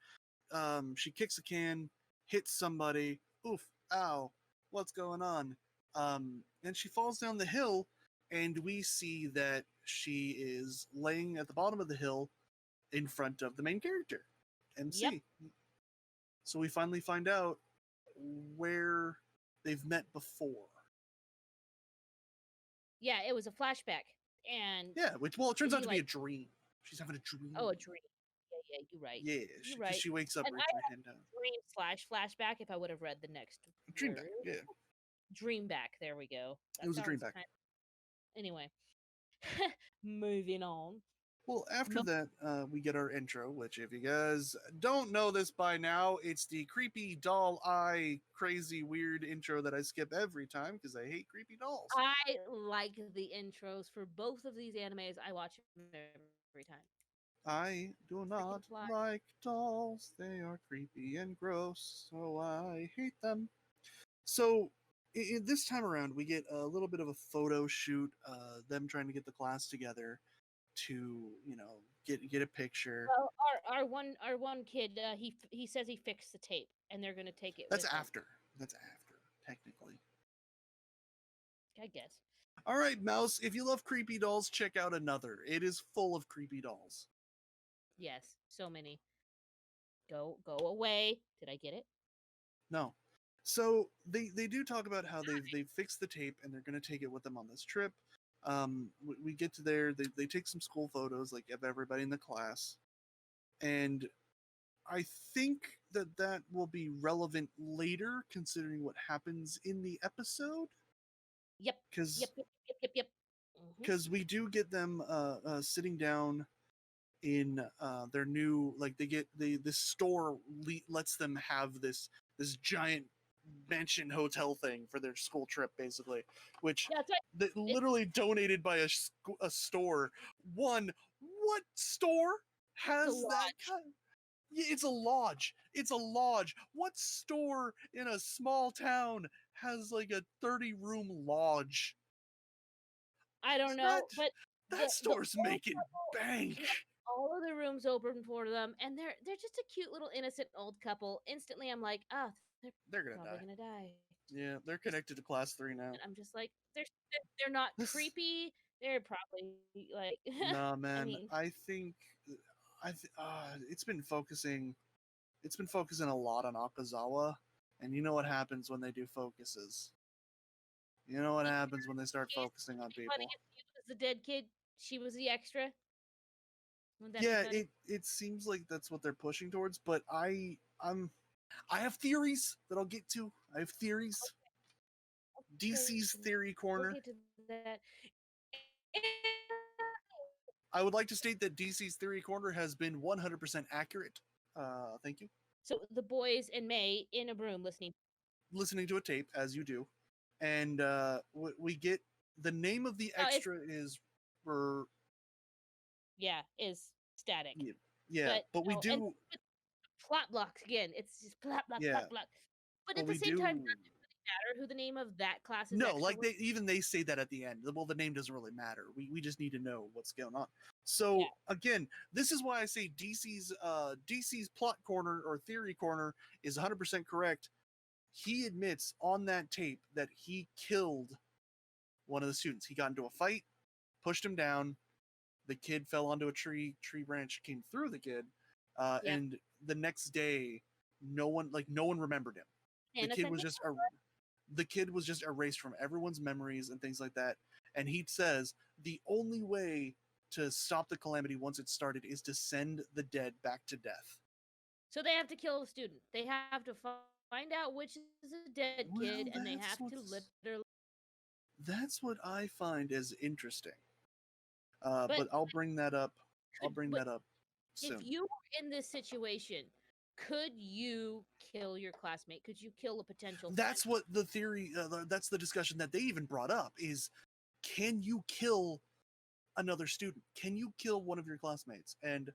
C: She kicks a can, hits somebody. Oof, ow, what's going on? And she falls down the hill, and we see that she is laying at the bottom of the hill in front of the main character,
B: yep,
C: MC. So we finally find out where they've met before.
B: yeah, it was a flashback, and
C: Yeah, which, well, it turns out
B: he
C: to be a
B: like,
C: dream. She's having a dream.
B: oh, a dream. Yeah, you're right.
C: Yeah,
B: You're
C: because
B: right.
C: she wakes up
B: And
C: raising her hand down.
B: dream slash flashback if I would have read the next
C: Dream
B: word.
C: back, yeah.
B: Dream back. There we go.
C: It
B: That
C: was a dream
B: sounds
C: back.
B: kind of... Anyway, moving on.
C: Well, after
B: Bef-
C: that, we get our intro, which, if you guys don't know this by now, it's the creepy doll eye, crazy, weird intro that I skip every time because I hate creepy dolls.
B: I like the intros for both of these animes. I watch them every time.
C: I do
B: Freaking
C: not
B: fly.
C: like dolls. They are creepy and gross, so I hate them. So, this time around, we get a little bit of a photo shoot, them trying to get the class together to, get a picture.
B: Well, our one kid, he says he fixed the tape, and they're gonna take it
C: That's
B: with him.
C: after. That's after, technically.
B: I guess.
C: All right, Mouse, if you love creepy dolls, check out Another. It is full of creepy dolls.
B: Yes, so many. Go away. Did I get it?
C: No. So they do talk about how they've fixed the tape and they're going to take it with them on this trip. We get to there, they take some school photos, like, of everybody in the class. And I think that will be relevant later, considering what happens in the episode.
B: Yep.
C: Because
B: Yep.
C: we do get them sitting down in their new, like, they get this store lets them have this giant mansion hotel thing for their school trip, basically, which
B: Yeah, that's right.
C: that literally donated by a store. What store has
B: It's a
C: that
B: lodge.
C: kind? Yeah, it's a lodge. It's a lodge. What store in a small town has like a 30-room lodge?
B: I don't
C: That
B: know, but
C: that
B: the
C: store's making bank.
B: all of the rooms open for them, and they're just a cute little innocent old couple. Instantly, I'm like, ah, they're
C: They're gonna
B: probably
C: die.
B: gonna die.
C: Yeah, they're connected to class 3 now.
B: And I'm just like, they're not
C: This
B: creepy. They're probably like,
C: Nah,
B: I
C: man.
B: mean,
C: I think it's been focusing. It's been focusing a lot on Akazawa, and you know what happens when they do focuses. You know what happens when they start focusing on
B: funny
C: people.
B: if he was the dead kid, she was the extra. Wouldn't that
C: Yeah,
B: be funny?
C: it seems like that's what they're pushing towards, but I have theories that I'll get to. I have theories. DC's theory
B: We'll
C: corner.
B: get to that.
C: I would like to state that DC's theory corner has been 100% accurate. Thank you.
B: So the boys and May in a room
C: Listening to a tape, as you do, and we get the name of the
B: Oh, it's
C: extra is for
B: is static.
C: yeah, but we
B: and
C: do
B: plot blocks again. It's just plot block,
C: yeah,
B: plot block. But
C: but
B: at the
C: we
B: same time,
C: do
B: matter who the name of that class is.
C: no,
B: Extra
C: like
B: was.
C: they say that at the end. Well, the name doesn't really matter. We just need to know what's going on. So
B: Yeah.
C: again, this is why I say DC's plot corner or theory corner is 100% correct. He admits on that tape that he killed one of the students. He got into a fight, pushed him down. The kid fell onto a tree branch came through the kid,
B: Yeah.
C: and the next day, no one remembered him. The kid was just erased from everyone's memories and things like that. And he says the only way to stop the calamity once it started is to send the dead back to death.
B: So they have to kill the student. They have to find out which is a dead kid, and they have to literally.
C: That's what I find as interesting.
B: But
C: But I'll bring that up.
B: but
C: Soon.
B: if you were in this situation, could you kill your classmate? Could you kill a potential?
C: That's
B: friend?
C: what the theory. That's the discussion that they even brought up. Is can you kill another student? Can you kill one of your classmates? And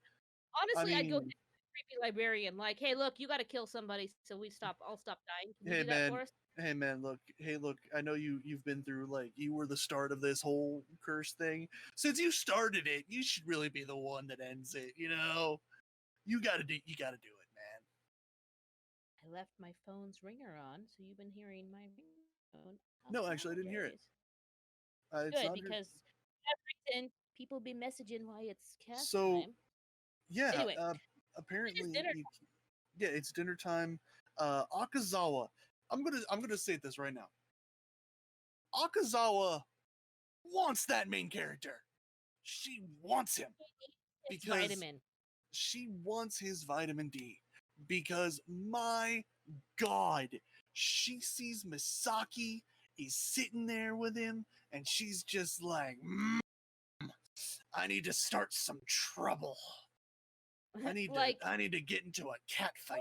B: Honestly,
C: I
B: I'd go.
C: mean,
B: creepy librarian. Like, hey, look, you got to kill somebody, so I'll stop dying. Can you
C: Hey
B: do that
C: man,
B: for us?
C: hey man, look, hey look, I know you've been through, like, you were the start of this whole curse thing. Since you started it, you should really be the one that ends it, you know? You gotta do it, man.
B: I left my phone's ringer on, so you've been hearing my ringtone.
C: No, actually I didn't hear it.
B: Apologize.
C: It's
B: Good,
C: not your...
B: because for that reason, people be messaging why it's cast
C: So
B: time.
C: yeah,
B: Anyway, it is
C: apparently
B: dinner.
C: yeah, it's dinner time. Akazawa, I'm gonna say this right now. Akazawa wants that main character. She wants him
B: It's
C: because
B: vitamin.
C: she wants his vitamin D. Because my God, she sees Misaki is sitting there with him, and she's just like, I need to start some trouble.
B: Like,
C: I need to get into a cat fight.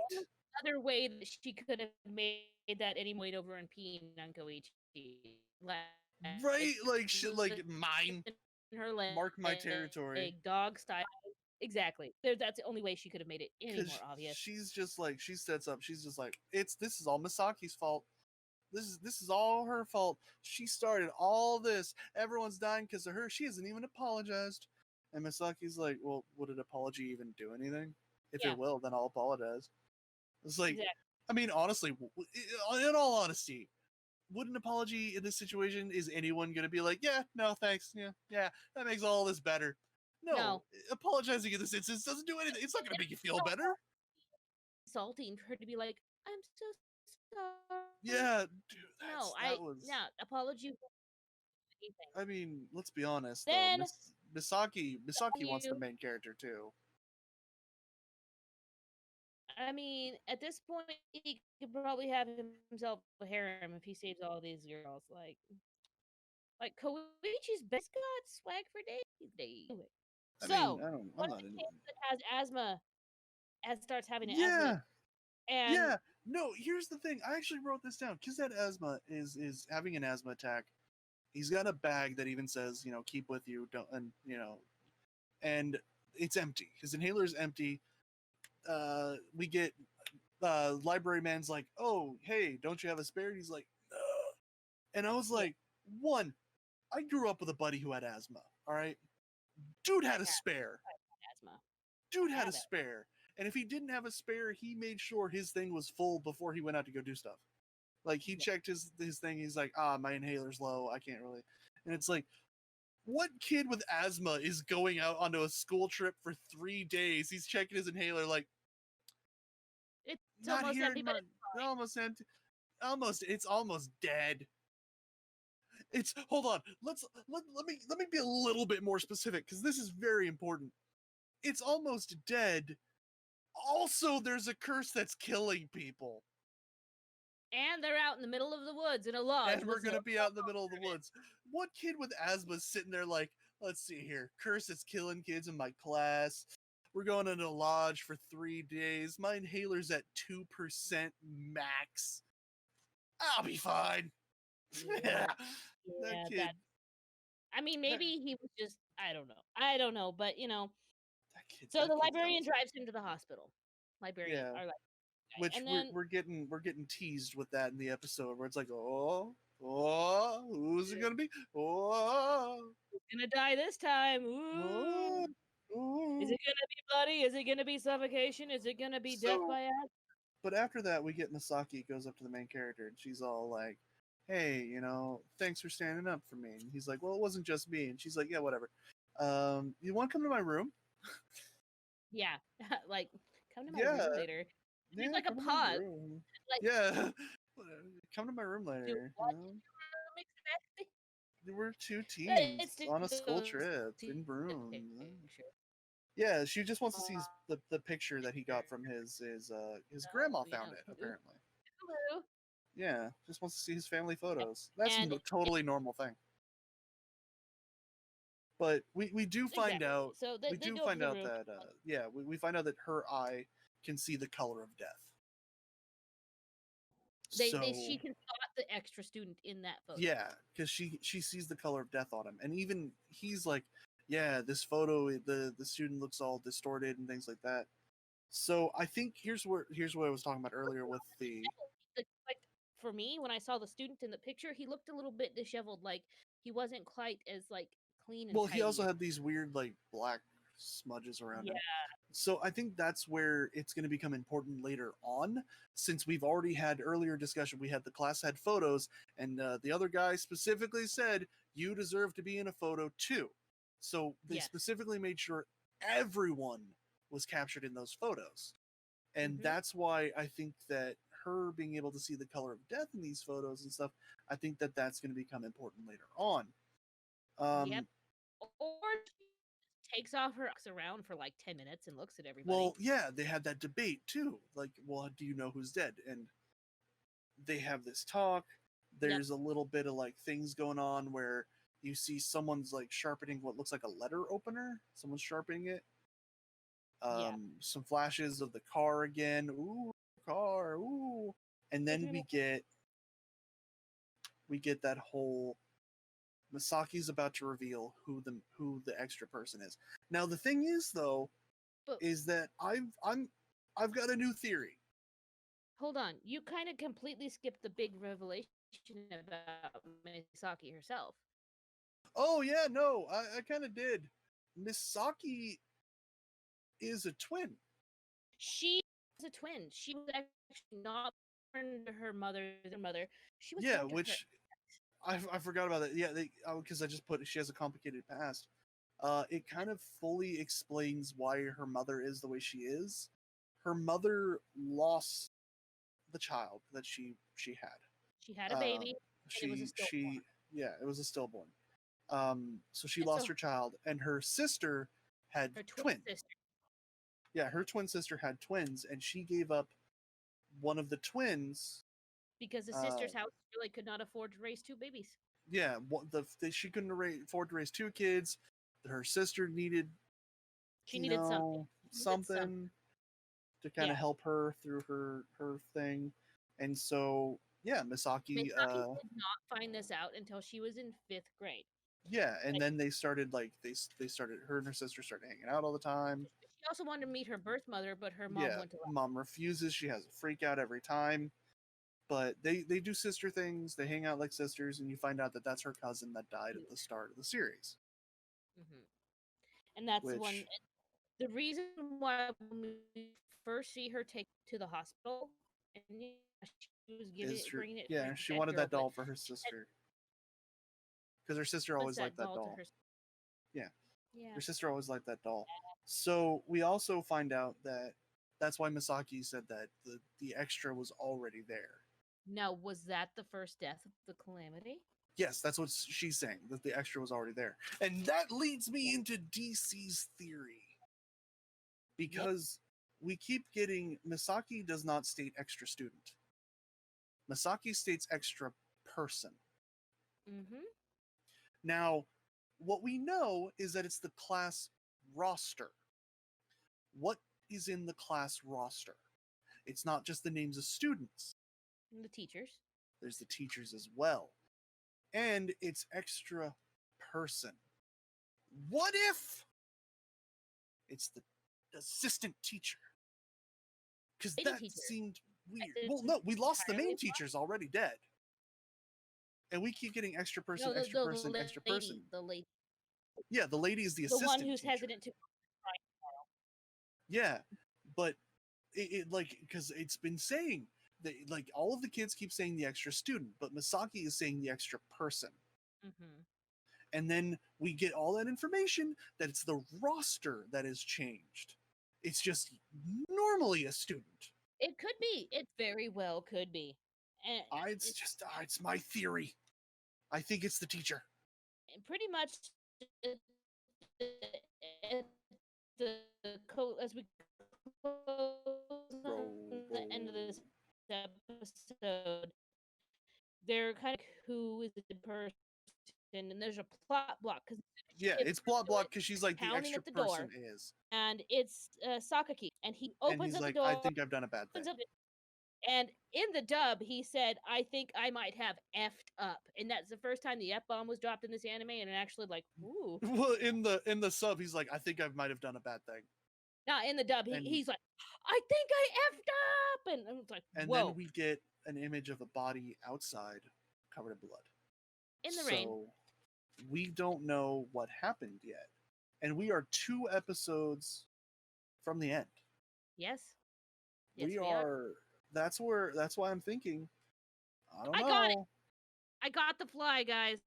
B: other way that she could have made that any point over in Peen on Koichi.
C: Right? Like shit, like
B: listen
C: mine.
B: her
C: Mark my territory.
B: dog style. Exactly. That's the only way she could have made it any more
C: Because
B: obvious.
C: she's just like, she sets up, she's just like, this is all Misaki's fault. This is all her fault. She started all this. Everyone's dying because of her. She hasn't even apologized. And Misaki's like, well, would an apology even do anything? If
B: Yeah,
C: it will, then I'll apologize. It's like,
B: exactly.
C: I mean, honestly, in all honesty, would an apology in this situation, is anyone going to be like, yeah, no, thanks. Yeah, that makes all this better. No,
B: No.
C: apologizing in this instance doesn't do anything. It's not going to make you feel better.
B: Insulting for her to be like, I'm so sorry.
C: Yeah, dude,
B: No,
C: that was...
B: no, apology for anything.
C: I mean, let's be honest though.
B: Then
C: Misaki wants the
B: you
C: main character too.
B: I mean, at this point, he could probably have himself a harem if he saves all these girls. Like Koichi's best got swag for days. Anyway,
C: I mean,
B: so
C: I'm
B: one of
C: not
B: the
C: into
B: kids
C: it.
B: that has asthma starts having asthma,
C: Yeah,
B: and
C: yeah. No, here's the thing. I actually wrote this down. Kids that asthma is having an asthma attack. He's got a bag that even says, keep with you, don't, and and it's empty. His inhaler is empty. We get library man's like, oh, hey, don't you have a spare? And he's like, no. And I was
B: yeah,
C: like, one, I grew up with a buddy who had asthma. All right, dude
B: I
C: had a
B: have
C: spare.
B: asthma.
C: Dude
B: I
C: had a
B: have it.
C: spare. And if he didn't have a spare, he made sure his thing was full before he went out to go do stuff. Like he
B: Yeah.
C: checked his thing. He's like, my inhaler's low. I can't really. And it's like, what kid with asthma is going out onto a school trip for 3 days? He's checking his inhaler, like,
B: It's
C: not
B: almost
C: here,
B: empty, but it's
C: almost empty. It's almost dead. It's hold on. Let me be a little bit more specific because this is very important. It's almost dead. Also, there's a curse that's killing people.
B: and they're out in the middle of the woods in a lodge.
C: And we're gonna be out in the middle of the woods. What kid with asthma is sitting there like, let's see here, curse is killing kids in my class. We're going into a lodge for 3 days. My inhaler's at 2% max. I'll be fine.
B: Yeah,
C: That
B: yeah,
C: kid.
B: I mean,
C: That,
B: maybe he was just I don't know, but
C: that kid.
B: so
C: That
B: the
C: kid's
B: librarian
C: outside.
B: drives him to the hospital. Librarian,
C: Yeah.
B: or like,
C: Which
B: and then
C: we're getting teased with that in the episode where it's like, who's it gonna be? Oh,
B: he's gonna die this time.
C: oh,
B: Ooh. Is
C: oh.
B: it gonna be bloody? Is it gonna be suffocation? Is it gonna be death
C: So,
B: by acid?
C: but after that, we get Misaki goes up to the main character and she's all like, "Hey, thanks for standing up for me." And he's like, "Well, it wasn't just me." And she's like, "Yeah, whatever. You want to come to my room?"
B: Yeah, like come to my
C: Yeah,
B: room later. There's
C: yeah,
B: like a
C: come to my
B: pause.
C: room.
B: Like,
C: Yeah, come to my room
B: do
C: later.
B: what in your room exactly?
C: We're two
B: It's
C: teens
B: to
C: on a school
B: go
C: trip
B: see
C: in
B: the
C: Broome.
B: picture.
C: Yeah, she just wants to see the picture that he got from his grandma
B: Yeah.
C: found it apparently.
B: Hello.
C: Yeah, just wants to see his family photos. That's
B: And
C: a totally normal thing. But we do find
B: exactly.
C: out
B: So they go up to the room.
C: that yeah, we find out that her eye can see the color of death.
B: She
C: So
B: can spot the extra student in that photo.
C: yeah, because she sees the color of death on him, and even he's like, yeah, this photo, the student looks all distorted and things like that. So I think here's what I was talking about earlier with the.
B: Like for me, when I saw the student in the picture, he looked a little bit disheveled. Like he wasn't quite as like clean and
C: Well, he also
B: tidy.
C: had these weird like black smudges around
B: Yeah.
C: him. So I think that's where it's going to become important later on, since we've already had earlier discussion. We had the class had photos, and the other guy specifically said you deserve to be in a photo too. So they
B: Yes.
C: specifically made sure everyone was captured in those photos, and
B: Mhm.
C: that's why I think that her being able to see the color of death in these photos and stuff, I think that that's going to become important later on.
B: Yep.
C: Um,
B: Or she takes off her around for like 10 minutes and looks at everybody.
C: Well, yeah, they had that debate too. Like, well, do you know who's dead? And they have this talk.
B: Yep.
C: There's a little bit of like things going on where you see someone's like sharpening what looks like a letter opener. Someone's sharpening it.
B: Yeah.
C: Some flashes of the car again. Ooh, car. Ooh, and then we get that whole Masaki's about to reveal who the extra person is. Now the thing is though,
B: But
C: is that I've got a new theory.
B: hold on, you kind of completely skipped the big revelation about Misaki herself.
C: Oh yeah, no, I kind of did. Misaki is a twin.
B: She was a twin. She was actually not born to her mother. Their mother. She was
C: Yeah,
B: born to her.
C: which I forgot about that. Yeah, they because I just put she has a complicated past. It kind of fully explains why her mother is the way she is. Her mother lost the child that she
B: She had
C: had.
B: a baby, and it was a stillborn.
C: She yeah, it was a stillborn. So she
B: And
C: lost
B: so
C: her child, and her sister had
B: her twin
C: twins.
B: sister,
C: Yeah, her twin sister had twins, and she gave up one of the twins.
B: because the
C: Uh,
B: sister's house really could not afford to raise two babies.
C: yeah, she couldn't afford to raise two kids. Her sister needed,
B: She needed something. She needed something.
C: something to kind of
B: Yeah.
C: help her through her thing, and so yeah, Misaki.
B: Misaki did not find this out until she was in 5th grade.
C: Yeah, and
B: Like,
C: then they started like they started her and her sister started hanging out all the time.
B: she also wanted to meet her birth mother, but her mom
C: Yeah,
B: went to.
C: mom refuses. She has a freak out every time. But they do sister things. They hang out like sisters, and you find out that that's her cousin that died at the start of the series.
B: Mm-hmm. And that's one.
C: Which
B: The reason why when we first see her take to the hospital, and yeah, she was
C: is her
B: bringing it for
C: yeah,
B: a
C: she
B: dead
C: wanted
B: girl,
C: that
B: but
C: doll for her
B: she said
C: sister because her sister
B: was
C: always liked
B: that
C: that
B: doll to
C: doll.
B: her.
C: Yeah,
B: Yeah.
C: her sister always liked that doll. So we also find out that that's why Misaki said that the extra was already there.
B: Now, was that the first death of the Calamity?
C: Yes, that's what she's saying, that the extra was already there. And that leads me into DC's theory. Because we keep getting Misaki does not state extra student. Misaki states extra person.
B: Mm-hmm.
C: Now, what we know is that it's the class roster. What is in the class roster? It's not just the names of students.
B: And the teachers.
C: There's the teachers as well. And it's extra person. What if it's the assistant teacher? Because
B: Lady
C: that
B: teacher.
C: seemed weird.
B: It's
C: Well, no, we lost the main
B: entirely
C: teachers already dead. And we keep getting extra person,
B: no, the,
C: extra
B: the
C: person, extra person.
B: the lady,
C: Yeah, the lady is the
B: the one
C: assistant
B: who's
C: teacher.
B: hesitant to.
C: Yeah, but it like because it's been saying that like all of the kids keep saying the extra student, but Misaki is saying the extra person.
B: Mm-hmm.
C: And then we get all that information that it's the roster that has changed. It's just normally a student.
B: It could be. It very well could be. And
C: It's my theory. I think it's the teacher.
B: pretty much at the as we close on the end of this episode, they're kind of who is the person, and there's a plot block because
C: Yeah, it's plot block because she's like the
B: pounding
C: extra
B: at the door,
C: person is,
B: and it's Sakaki, and he
C: and
B: opens
C: he's
B: up the
C: like,
B: door.
C: I think I've done a bad thing.
B: And in the dub, he said, "I think I might have effed up," and that's the first time the f bomb was dropped in this anime, and it actually like, ooh,
C: Well, in the sub, he's like, I think I might have done a bad thing.
B: Not in the dub.
C: And
B: He's like, I think I effed up, and it's like,
C: and
B: whoa,
C: then we get an image of a body outside covered in blood.
B: in the rain.
C: So we don't know what happened yet. And we are 2 episodes from the end.
B: Yes, yes,
C: we are. That's why I'm thinking. I don't know.
B: got it. I got the fly, guys.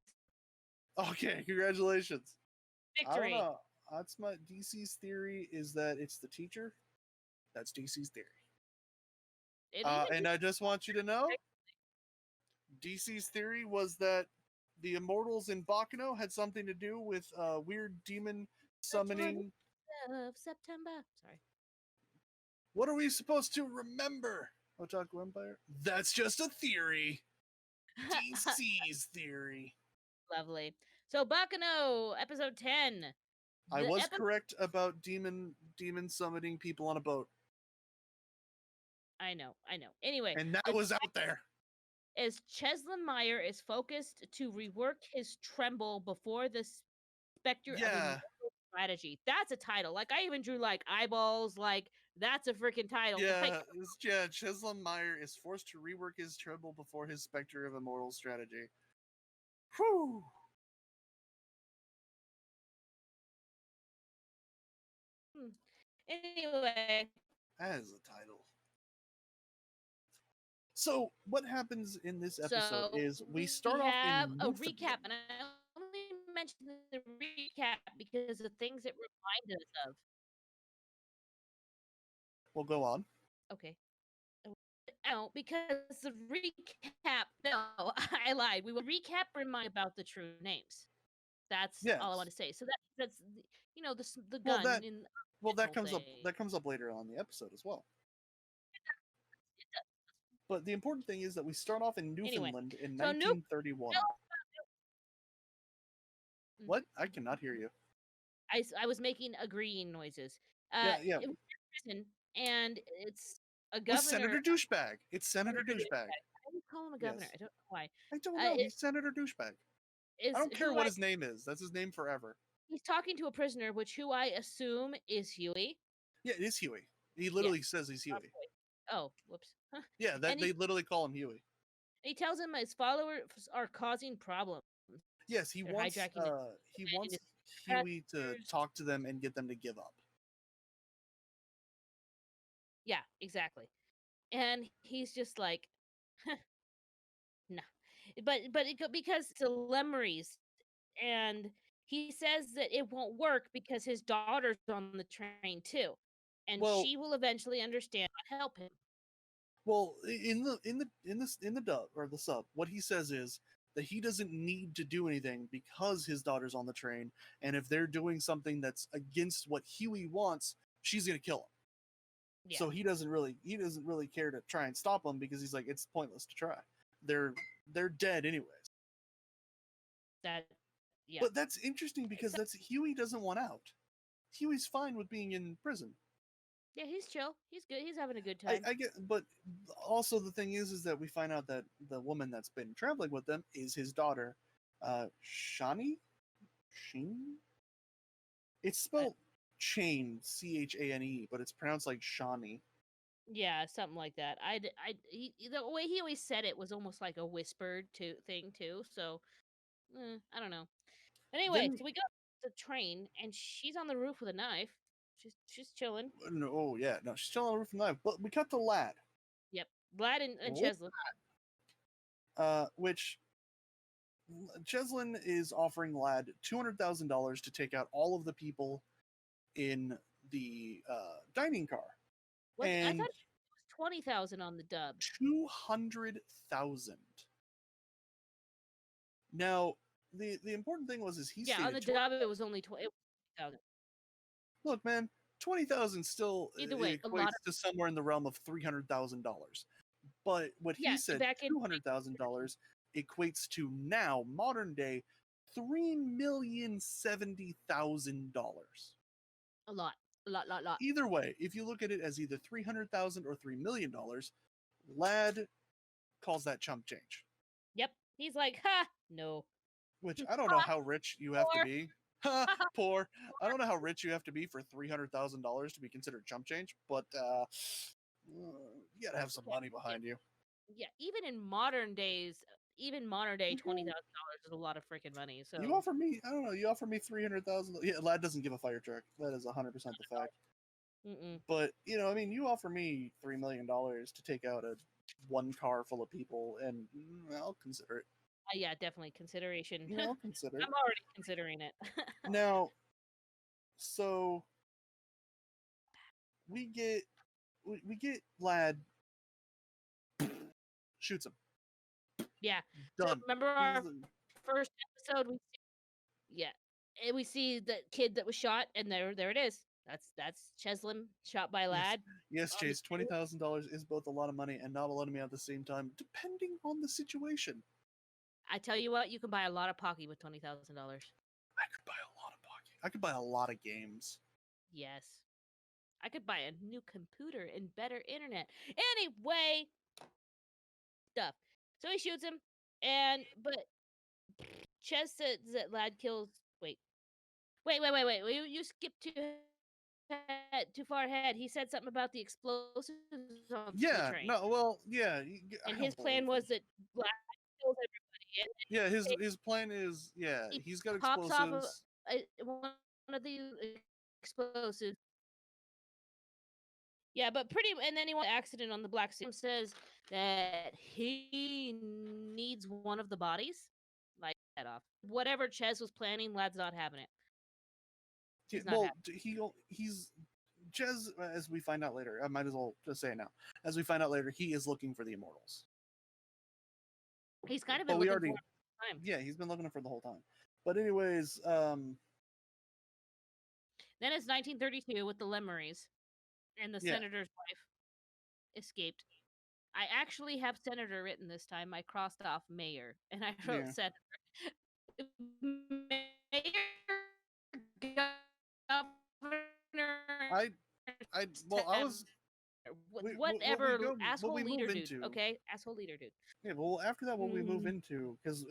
C: Okay, congratulations.
B: Victory.
C: I don't know. That's my DC's theory is that it's the teacher. That's DC's theory. And I just want you to know, DC's theory was that the immortals in Baccano had something to do with weird demon summoning.
B: Of September. Sorry.
C: What are we supposed to remember? Otaku Empire? That's just a theory. DC's theory.
B: Lovely. So Baccano, episode 10.
C: I was correct about demon summoning people on a boat.
B: I know. Anyway.
C: And that was out there.
B: As Cheslin Meyer is focused to rework his tremble before the specter of immortal strategy. That's a title. Like, I even drew, like, eyeballs. Like, that's a freaking title.
C: Yeah,
B: like,
C: Cheslin Meyer is forced to rework his tremble before his specter of immortal strategy. Whew.
B: Anyway.
C: That is a title. So, what happens in this episode is we start off in
B: a recap, and I only mentioned the recap because of things it reminded us of.
C: Well, go on.
B: Okay. No, because the recap. No, I lied. We will recap remind about the true names. That's all I want to say. So that's the gun.
C: That comes up later on in the episode as well. But the important thing is that we start off in Newfoundland in 1931. What? I cannot hear you.
B: I was making agreeing noises.
C: Yeah.
B: It was in prison, and it's a governor.
C: It's Senator Douchebag. It's Senator Douchebag.
B: I would call him a governor. Yes. I don't know why.
C: I don't know. He's Senator Douchebag. I don't care what his name is. That's his name forever.
B: He's talking to a prisoner, who I assume is Huey.
C: Yeah, it is Huey. He literally says he's Huey.
B: Oh, whoops.
C: Yeah, they literally call him Huey.
B: He tells him his followers are causing problems.
C: Yes, he wants Huey to talk to them and get them to give up.
B: Yeah, exactly. And he's just like, no. But because it's a Lemeries, and he says that it won't work because his daughter's on the train too, and she will eventually understand and help him.
C: Well, in the dub or the sub, what he says is that he doesn't need to do anything because his daughter's on the train, and if they're doing something that's against what Huey wants, she's gonna kill him. Yeah. So he doesn't really care to try and stop them because he's like, it's pointless to try. They're dead anyways. But that's interesting because Huey doesn't want out. Huey's fine with being in prison.
B: Yeah, he's chill. He's good. He's having a good time.
C: I get, but also the thing is that we find out that the woman that's been traveling with them is his daughter, Shani. Shane. It's spelled Chain, Chane, but it's pronounced like Shani.
B: Yeah, something like that. The way he always said it was almost like a whispered thing too. So I don't know. Anyway, so we go to the train, and she's on the roof with a knife. She's chilling.
C: No, she's chilling on the roof with a knife. But we cut to Lad.
B: Yep, Lad and Cheslin.
C: Which Cheslin is offering Lad $200,000 to take out all of the people in the dining car.
B: I thought it was 20,000 on the dub.
C: 200,000. Now, the important thing was he stated
B: on the dub it was only 20,000.
C: Look, man, 20,000 still
B: either way
C: equates to somewhere in the realm of $300,000. But what he said, $200,000 equates to now modern day $3,070,000.
B: A lot.
C: Either way, if you look at it as either $300,000 or $3 million, Lad calls that chump change.
B: Yep, he's like, ha, no.
C: Which I don't know how rich you have to be. Poor. I don't know how rich you have to be for $300,000 to be considered chump change, but you gotta have some money behind you.
B: Yeah, even in modern days, even modern day, $20,000
C: Mhm.
B: is a lot of freaking money.
C: You
B: So
C: offer me, I don't know, you offer me 300,000. Yeah, lad doesn't give a fire truck. That is 100% the fact.
B: mm-mm.
C: But I mean, you offer me $3 million to take out a one car full of people, and I'll consider it.
B: Yeah, definitely consideration.
C: I'll consider it.
B: I'm already considering it.
C: Now, so we get lad shoots him.
B: Yeah. So
C: Done.
B: remember our first episode? Yeah, and we see the kid that was shot, and there it is. That's Cheslin shot by
C: Yes,
B: Lad.
C: yes,
B: On the
C: Chase. $20,000 is both a lot of money and not a lot of money at the same time, depending on the situation.
B: I tell you what, you can buy a lot of Pocky with $20,000.
C: I could buy a lot of pocket. I could buy a lot of games.
B: Yes, I could buy a new computer and better internet. Anyway, stuff. So he shoots him, but Ches says that Lad kills. Wait. You skipped too far ahead. He said something about the explosives on the
C: Yeah,
B: train,
C: no, well, yeah, I
B: and
C: don't
B: his plan
C: believe
B: was
C: him.
B: that Lad kills everybody, and
C: Yeah,
B: then
C: his plan is, yeah,
B: he
C: he's got
B: pops off
C: explosives.
B: one of the explosives. Yeah, but and then he wants accident on the black suit. Says that he needs one of the bodies, like that off. Whatever Ches was planning, Lad's not having it.
C: Yeah,
B: He's not
C: well,
B: having.
C: he's Jez, as we find out later. I might as well just say it now. As we find out later, he is looking for the immortals.
B: He's kind of
C: But
B: been
C: we
B: looking for
C: already,
B: it all the time.
C: yeah, he's been looking for the whole time. But anyways,
B: Then it's 1932 with the Lemarys, and the
C: yeah,
B: senator's wife escaped. I actually have senator written this time. I crossed off mayor, and I wrote
C: yeah.
B: senator. Mayor, governor,
C: I, well, I was, what we
B: whatever,
C: go, what we
B: asshole
C: move
B: leader dude.
C: into.
B: Okay, asshole leader dude.
C: Yeah, well, after that, what we move into, because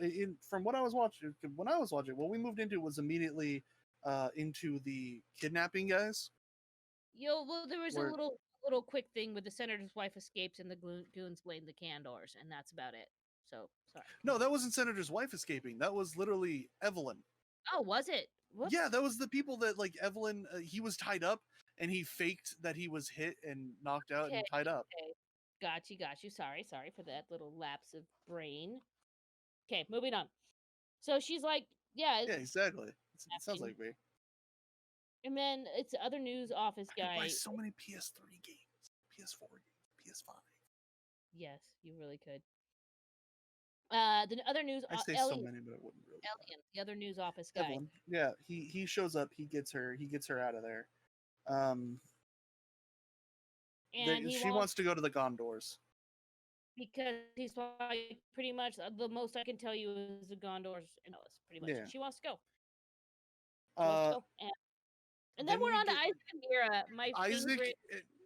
C: from what I was watching, when I was watching, what we moved into was immediately into the kidnapping guys.
B: Well, there was a
C: Where
B: little quick thing with the senator's wife escapes and the goons blame the can doors, and that's about it. So sorry.
C: no, that wasn't Senator's wife escaping. That was literally Evelyn.
B: Oh, was it? Whoops.
C: Yeah, that was the people that like Evelyn. He was tied up, and he faked that he was hit and knocked out
B: Okay,
C: and tied up.
B: okay. Got you. Sorry for that little lapse of brain. Okay, moving on. So she's like, yeah,
C: Yeah, exactly. It sounds like me.
B: and then it's the other news office
C: I could buy
B: guy.
C: so many PS3 games, PS4 games, PS5.
B: Yes, you really could. The other news,
C: I say so
B: Elliot,
C: many, but I wouldn't really.
B: the other news office guy.
C: Evelyn, yeah, he shows up. He gets her out of there.
B: And
C: She wants to go to the Gondors.
B: because he's like pretty much the most I can tell you is the Gondors and Ellis, pretty much.
C: Yeah.
B: She wants to go. She wants to go. And then we're on to Isaac and Mira, my favorite.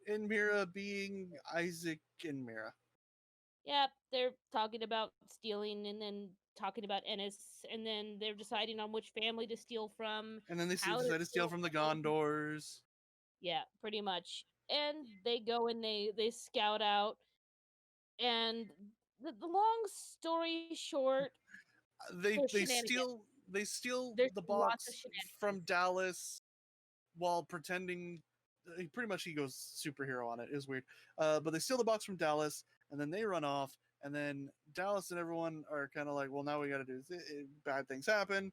C: And Mira being Isaac and Mira.
B: Yep, they're talking about stealing and then talking about Ennis, and then they're deciding on which family to steal from.
C: And then they decide to steal from the Gondors.
B: Yeah, pretty much. And they go and they scout out. And the long story short,
C: they steal
B: There's
C: the
B: lots of
C: box from Dallas while pretending. Pretty much he goes superhero on it. It was weird. But they steal the box from Dallas, and then they run off. And then Dallas and everyone are kind of like, well, now we got to do this. Bad things happen.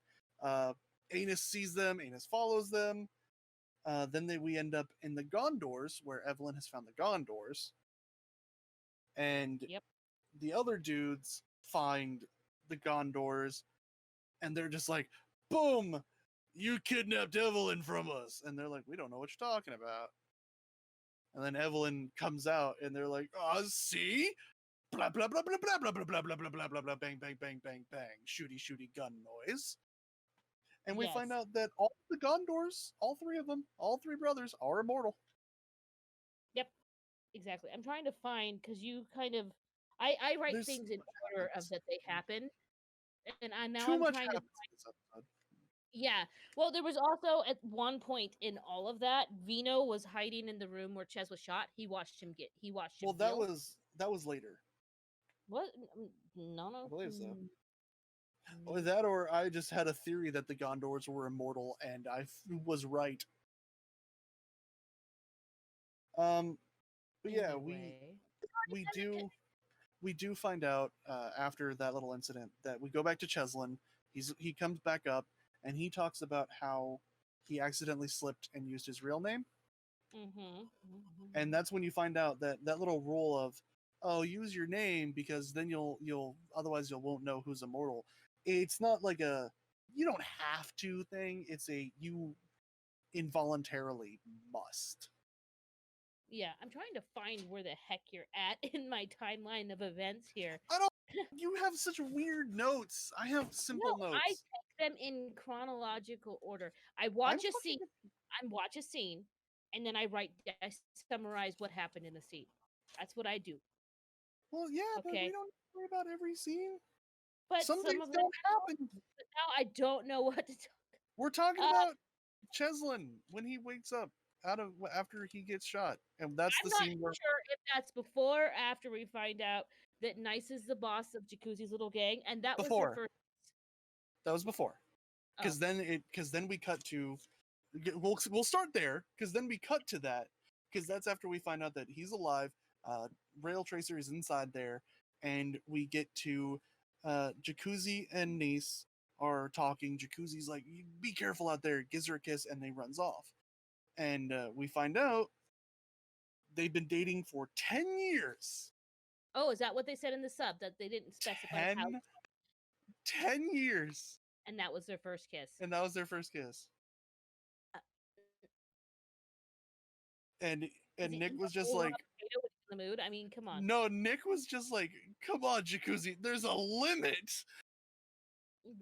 C: Anus sees them. Anus follows them. Then we end up in the Gondors, where Evelyn has found the Gondors. And the other dudes find the Gondors, and they're just like, boom! You kidnapped Evelyn from us. And they're like, we don't know what you're talking about. And then Evelyn comes out, and they're like, see? Blah, blah, blah, blah, blah, blah, blah, blah, blah, blah, blah, blah, blah, bang, bang, bang, bang, bang, shooty, shooty gun noise. And we find out that all the Gondors, all three of them, all three brothers, are immortal.
B: Yep, exactly. I'm trying to find, because you kind of, I write things in order of that they happen. And now I'm trying to find Yeah. Well, there was also at one point in all of that, Vino was hiding in the room where Ches was shot. He watched him
C: Well,
B: heal.
C: that was later.
B: What? No,
C: I
B: no.
C: believe so. Or
B: Mm.
C: that, or I just had a theory that the Gondors were immortal, and was right. Um, but yeah,
B: Anyway.
C: we do we do find out after that little incident that we go back to Cheslin. He comes back up and he talks about how he accidentally slipped and used his real name,
B: Mm-hmm.
C: and that's when you find out that that little rule of use your name because then you'll otherwise you won't know who's immortal. It's not like a you don't have to thing. It's a you involuntarily must.
B: Yeah, I'm trying to find where the heck you're at in my timeline of events here.
C: I don't. You have such weird notes. I have
B: No,
C: simple
B: I
C: notes.
B: take them in chronological order.
C: I'm talking.
B: I watch a scene, and then I summarize what happened in the scene. That's what I do.
C: Well, yeah, but we
B: Okay,
C: don't worry about every scene.
B: but
C: Some
B: some
C: things
B: of them
C: don't
B: don't.
C: happen.
B: But now I don't know what to talk.
C: We're talking
B: Uh,
C: about Cheslin when he wakes up out of after he gets shot, and that's
B: I'm
C: the
B: not
C: scene where
B: sure if that's before or after we find out that Nice is the boss of Jacuzzi's little gang, and that was their
C: before
B: first.
C: that was before,
B: Oh,
C: because then we cut to we'll start there because then we cut to that because that's after we find out that he's alive. Uh, Rail Tracer is inside there, and we get to Jacuzzi and Nice are talking. Jacuzzi's like, "Be careful out there," gives her a kiss, and then runs off. And we find out they've been dating for 10 years.
B: oh, is that what they said in the sub that they didn't specify how?
C: 10, 10 years,
B: And that was their first kiss.
C: and that was their first kiss.
B: Uh,
C: And
B: Is
C: and
B: he
C: Nick
B: eating
C: was
B: a
C: just
B: whole
C: like,
B: potato when he's in the mood? I mean, come on.
C: no, Nick was just like, come on, Jacuzzi, there's a limit.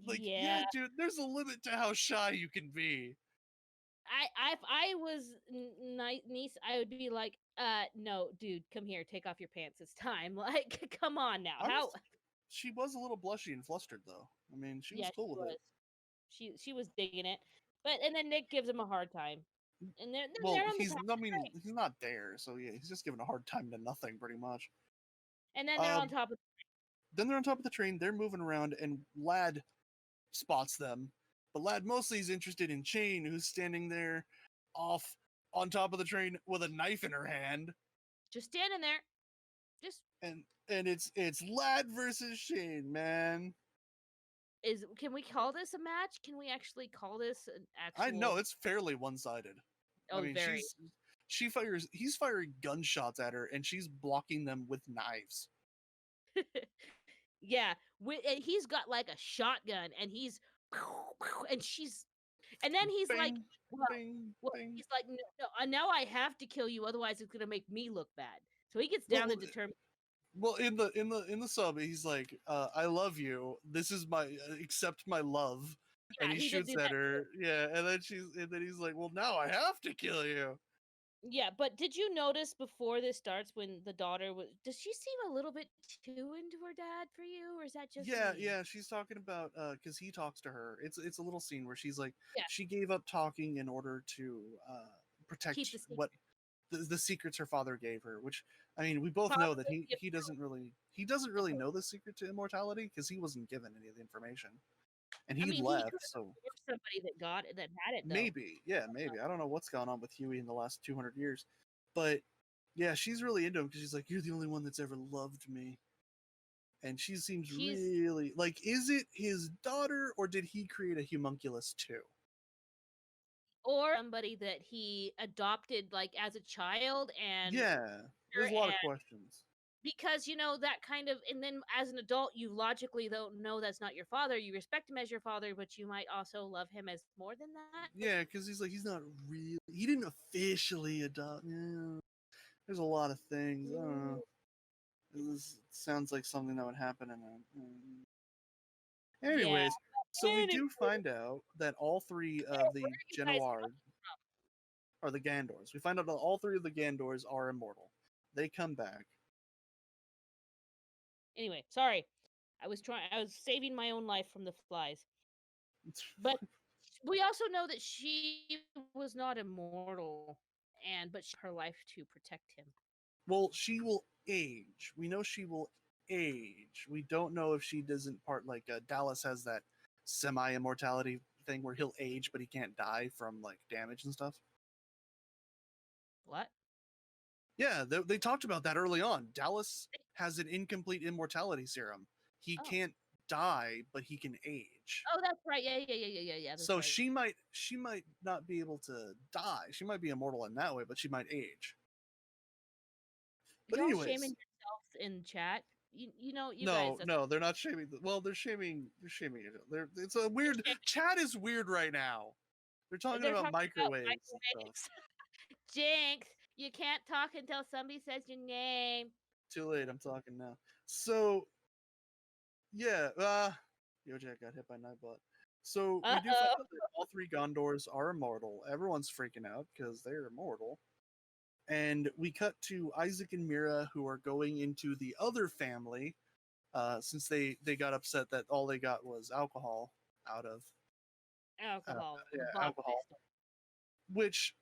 C: Like,
B: Yeah,
C: yeah, dude, there's a limit to how shy you can be.
B: if I was niece, I would be like, no, dude, come here, take off your pants. It's time. Like, come on now.
C: I was,
B: How?
C: she was a little blushy and flustered though. I mean, she was
B: Yeah, she
C: cool with it.
B: was. She was digging it, but and then Nick gives him a hard time, and
C: Well,
B: they're on the
C: he's,
B: top
C: I
B: of the
C: mean,
B: train,
C: he's not there, so yeah, he's just giving a hard time to nothing, pretty much.
B: and then they're on
C: Um,
B: top of.
C: then they're on top of the train. They're moving around, and Lad spots them. But Lad mostly is interested in Chain, who's standing there off on top of the train with a knife in her hand.
B: Just standing there, just
C: And it's Lad versus Shane, man.
B: is. Can we call this a match? Can we actually call this an
C: I know
B: actual?
C: it's fairly one-sided. I
B: Oh,
C: mean,
B: very.
C: he's firing gunshots at her, and she's blocking them with knives.
B: Yeah, and he's got like a shotgun, and and she's, and then he's like,
C: Bing,
B: well,
C: bing, bing.
B: he's like, no, no, now I have to kill you, otherwise it's gonna make me look bad. So he gets down
C: Well,
B: and determined.
C: well, in the sub, he's like, "I love you. This is my accept my love," and
B: Yeah,
C: he
B: he did
C: shoots
B: do
C: at
B: that.
C: her. Yeah, and then he's like, "Well, now I have to kill you."
B: Yeah, but did you notice before this starts when the daughter was? Does she seem a little bit too into her dad for you, or is that just
C: Yeah,
B: me?
C: yeah, she's talking about because he talks to her. It's a little scene where she's like,
B: Yeah,
C: she gave up talking in order to protect
B: keep the secret.
C: what the secrets her father gave her. Which I mean, we both know that
B: Possibly give
C: he doesn't
B: the
C: really
B: post.
C: know the secret to immortality because he wasn't given any of the information, and
B: I
C: he
B: mean, he
C: left.
B: could have
C: So
B: forced somebody that got it, that had it though.
C: maybe, yeah, maybe I don't know what's gone on with Huey in the last 200 years, but yeah, she's really into him because she's like, "You're the only one that's ever loved me." And she seems
B: She's
C: really like, is it his daughter or did he create a homunculus too?
B: or somebody that he adopted like as a child and
C: Yeah, there's a lot of questions.
B: because that kind of, and then as an adult you logically don't know that's not your father, you respect him as your father, but you might also love him as more than that.
C: Yeah, because he's like, he's not really, he didn't officially adopt. Yeah, there's a lot of things. I don't know. This sounds like something that would happen in
B: Yeah.
C: Anyways, so we
B: Anyway,
C: do find out that all three of
B: where
C: the
B: are you guys
C: Genoirs are the Gandors. We find out that all three of the Gandors are immortal. They come back.
B: anyway, sorry, I was saving my own life from the flies, but we also know that she was not immortal, but she her life to protect him.
C: Well, she will age. We know she will age. We don't know if she doesn't part like Dallas has that semi-immortality thing where he'll age but he can't die from like damage and stuff.
B: What?
C: Yeah, they talked about that early on. Dallas has an incomplete immortality serum. He
B: Oh.
C: can't die, but he can age.
B: Oh, that's right. Yeah. That's
C: So
B: right.
C: she might not be able to die. She might be immortal in that way, but she might age. But
B: Y'all
C: anyways,
B: shaming yourselves in chat. You know, you
C: no,
B: guys.
C: no, they're not shaming. Well, they're shaming. It's a weird. Chat is weird right now. They're talking about microwaves and stuff.
B: Jinx, you can't talk until somebody says your name.
C: Too late. I'm talking now. So, yeah. Yojak got hit by Nightbot. So we do find out that all three Gondors are immortal. Everyone's freaking out because they're immortal. And we cut to Isaac and Mira, who are going into the other family, since they got upset that all they got was alcohol out of
B: Alcohol.
C: alcohol. Which,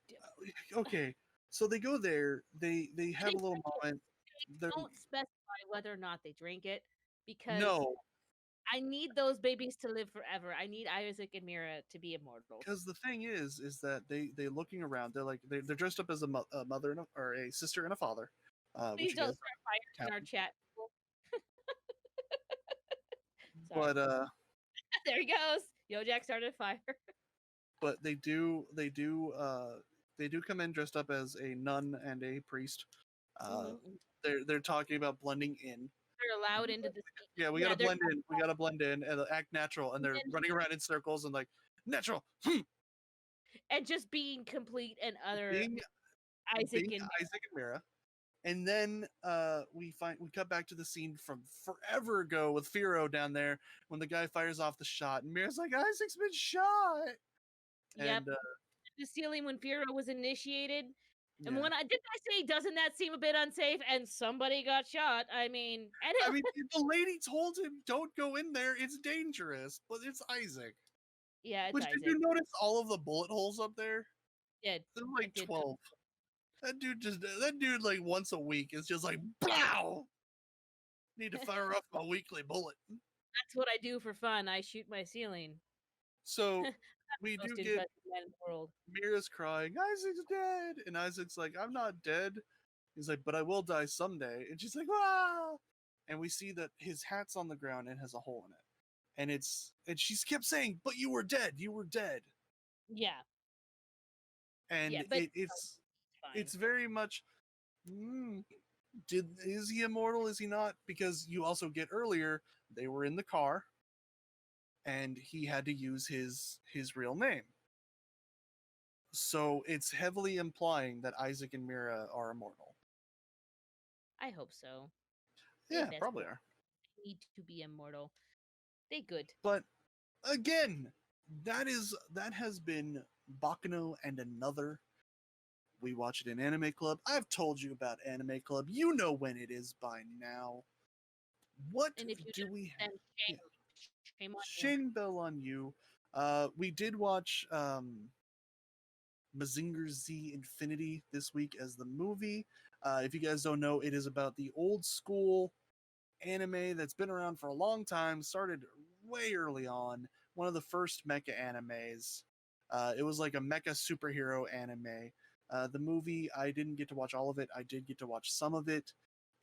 C: okay, so they go there. They have a little moment.
B: Don't specify whether or not they drink it because
C: No,
B: I need those babies to live forever. I need Isaac and Mira to be immortal.
C: because the thing is that they looking around. They're like they're dressed up as a mother and or a sister and a father.
B: Please don't start fires in our chat.
C: But
B: there he goes. Yojak started a fire.
C: But they do come in dressed up as a nun and a priest. They're talking about blending in.
B: They're allowed into the
C: Yeah, we gotta blend in. We gotta blend in and act natural. And they're running around in circles and like natural.
B: And just being complete and utter
C: Isaac and Mira. And then we cut back to the scene from forever ago with Firo down there when the guy fires off the shot and Mira's like, Isaac's been shot.
B: Yep.
C: And
B: the ceiling when Firo was initiated. And
C: yeah.
B: when I say, doesn't that seem a bit unsafe? And somebody got shot. I mean,
C: the lady told him, "Don't go in there. It's dangerous." But it's Isaac.
B: Yeah, it's
C: Which
B: Isaac.
C: did you notice all of the bullet holes up there?
B: Yeah,
C: there's like 12. That dude like once a week is just like, "Pow!" Need to fire off my weekly bullet.
B: That's what I do for fun. I shoot my ceiling.
C: So we do get Mira's crying, Isaac's dead. And Isaac's like, I'm not dead. He's like, but I will die someday. And she's like, ah. And we see that his hat's on the ground and has a hole in it. And she's kept saying, but you were dead. You were dead.
B: Yeah.
C: And it's very much, is he immortal? Is he not? Because you also get earlier, they were in the car and he had to use his real name. So it's heavily implying that Isaac and Mira are immortal.
B: I hope so.
C: Yeah, probably are.
B: They need to be immortal. They good.
C: But again, that has been Baccano and Another. We watch it in Anime Club. I've told you about Anime Club. You know when it is by now. What do we have? Shame bell on you. We did watch Mazinger Z Infinity this week as the movie. If you guys don't know, it is about the old school anime that's been around for a long time, started way early on, one of the first mecha animes. It was like a mecha superhero anime. The movie, I didn't get to watch all of it. I did get to watch some of it.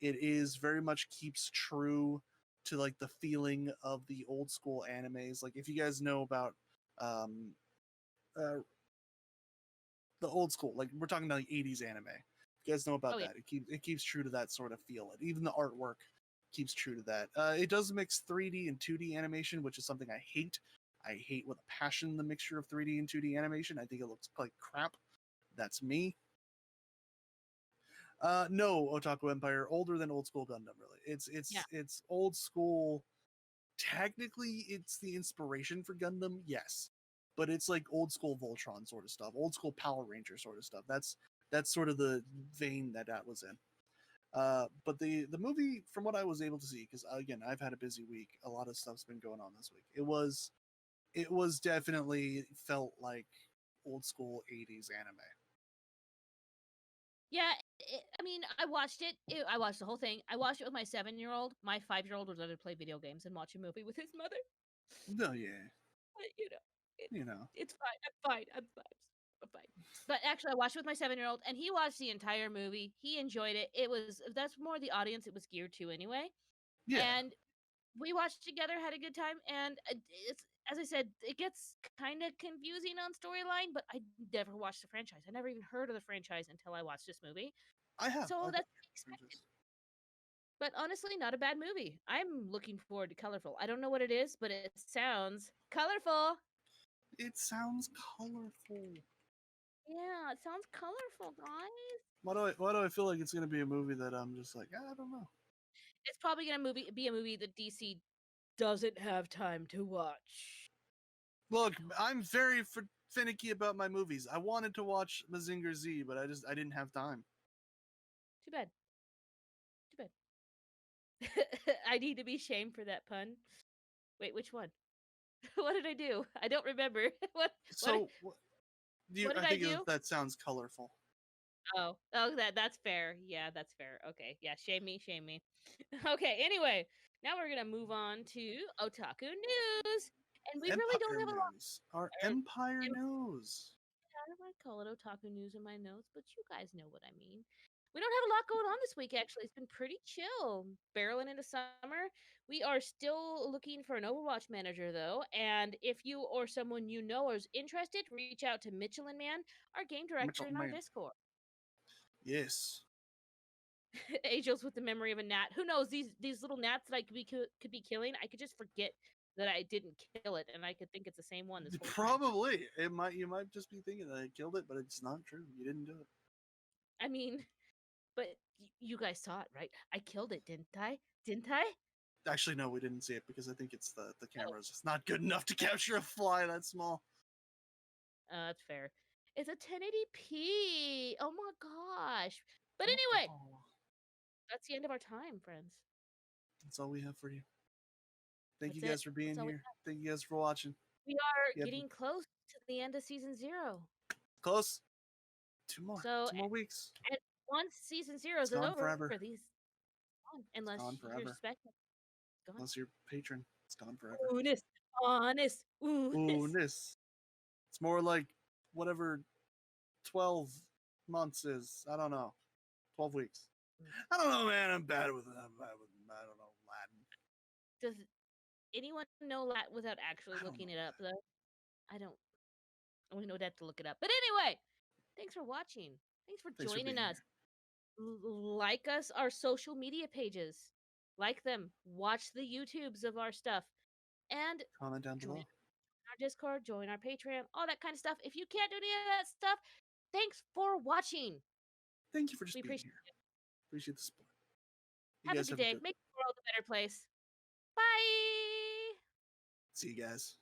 C: It is very much keeps true to like the feeling of the old school animes. Like if you guys know about the old school, like we're talking about like 80s anime. You guys know about that. It keeps true to that sort of feel. Even the artwork keeps true to that. It does mix 3D and 2D animation, which is something I hate. I hate with a passion the mixture of 3D and 2D animation. I think it looks like crap. That's me. No, Otaku Empire, older than old school Gundam, really. It's old school. Technically, it's the inspiration for Gundam, yes. But it's like old school Voltron sort of stuff, old school Power Ranger sort of stuff. That's sort of the vein that was in. But the movie, from what I was able to see, because again, I've had a busy week, a lot of stuff's been going on this week. It was it was definitely felt like old school 80s anime.
B: Yeah, I mean, I watched it. I watched the whole thing. I watched it with my 7-year-old. My 5-year-old would rather play video games and watch a movie with his mother.
C: No, yeah,
B: But,
C: you know.
B: it's fine. I'm fine. I'm fine. I'm fine. But actually, I watched it with my 7-year-old, and he watched the entire movie. He enjoyed it. That's more the audience it was geared to anyway.
C: Yeah,
B: And we watched together, had a good time, and it's, as I said, it gets kind of confusing on storyline. But I never watched the franchise. I never even heard of the franchise until I watched this movie.
C: I have.
B: So
C: I've
B: that's
C: watched
B: expected.
C: Franchise.
B: But honestly, not a bad movie. I'm looking forward to Colorful. I don't know what it is, but it sounds colorful.
C: It sounds colorful.
B: Yeah, it sounds colorful, guys.
C: Why do I feel like it's gonna be a movie that I'm just like, I don't know.
B: It's probably gonna be a movie that DC doesn't have time to watch.
C: Look, I'm very finicky about my movies. I wanted to watch Mazinger Z, but I didn't have time.
B: Too bad. Too bad. I need to be shamed for that pun. Wait, which one? What did I do? I don't remember.
C: So
B: what
C: do
B: did
C: I
B: I
C: think
B: do?
C: that sounds colorful.
B: Oh, that's fair. Yeah, that's fair. Okay, yeah, shame me, shame me. Okay, anyway, now we're gonna move on to Otaku News, and we really don't
C: Empire
B: have a lot.
C: News. Our Empire News.
B: I don't want to call it Otaku News in my notes, but you guys know what I mean. We don't have a lot going on this week, actually. It's been pretty chill. Barreling into summer. We are still looking for an Overwatch manager, though. And if you or someone you know is interested, reach out to Mitchell and Man, our game director
C: Mitchell
B: in our
C: Man.
B: Discord.
C: Yes.
B: Angels with the memory of a gnat. Who knows? These little gnats that I could be killing, I could just forget that I didn't kill it, and I could think it's the same one this whole time.
C: Probably. You might just be thinking that I killed it, but it's not true. You didn't do it.
B: I mean, but you guys saw it, right? I killed it, didn't I? Didn't I?
C: Actually, no, we didn't see it because I think it's the
B: Oh,
C: camera's just not good enough to capture a fly that small.
B: that's fair. It's a 1080p. Oh my gosh. But anyway,
C: Oh,
B: that's the end of our time, friends.
C: that's all we have for you. Thank
B: That's
C: you guys
B: it.
C: for being
B: That's all we
C: here.
B: got.
C: Thank you guys for watching.
B: We are
C: You have
B: getting close to the end of season 0.
C: close. Two more.
B: So,
C: 2 more weeks.
B: and once season 0
C: It's
B: is
C: gone
B: over,
C: forever.
B: these gone,
C: It's
B: unless
C: gone
B: you're
C: forever.
B: expecting gone.
C: Unless you're patron, it's gone forever.
B: Honest, honest,
C: Ooh, this. It's more like whatever 12 months is. I don't know. 12 weeks. I don't know, man. I'm bad with I don't know, Latin.
B: Does anyone know that without actually
C: I don't
B: looking
C: know
B: it up, though? I don't. I only know that to look it up. But anyway, thanks for watching. Thanks for
C: Thanks for
B: joining
C: being
B: us.
C: here.
B: Like us, our social media pages. Like them. Watch the YouTubes of our stuff. And
C: Comment down
B: join
C: below.
B: our Discord, join our Patreon, all that kind of stuff. If you can't do any of that stuff, thanks for watching.
C: Thank you for just
B: We
C: being
B: appreciate
C: here.
B: it.
C: Appreciate the support. You
B: Have a
C: guys
B: good
C: have a
B: day.
C: good
B: Make the world a better place. Bye.
C: See you guys.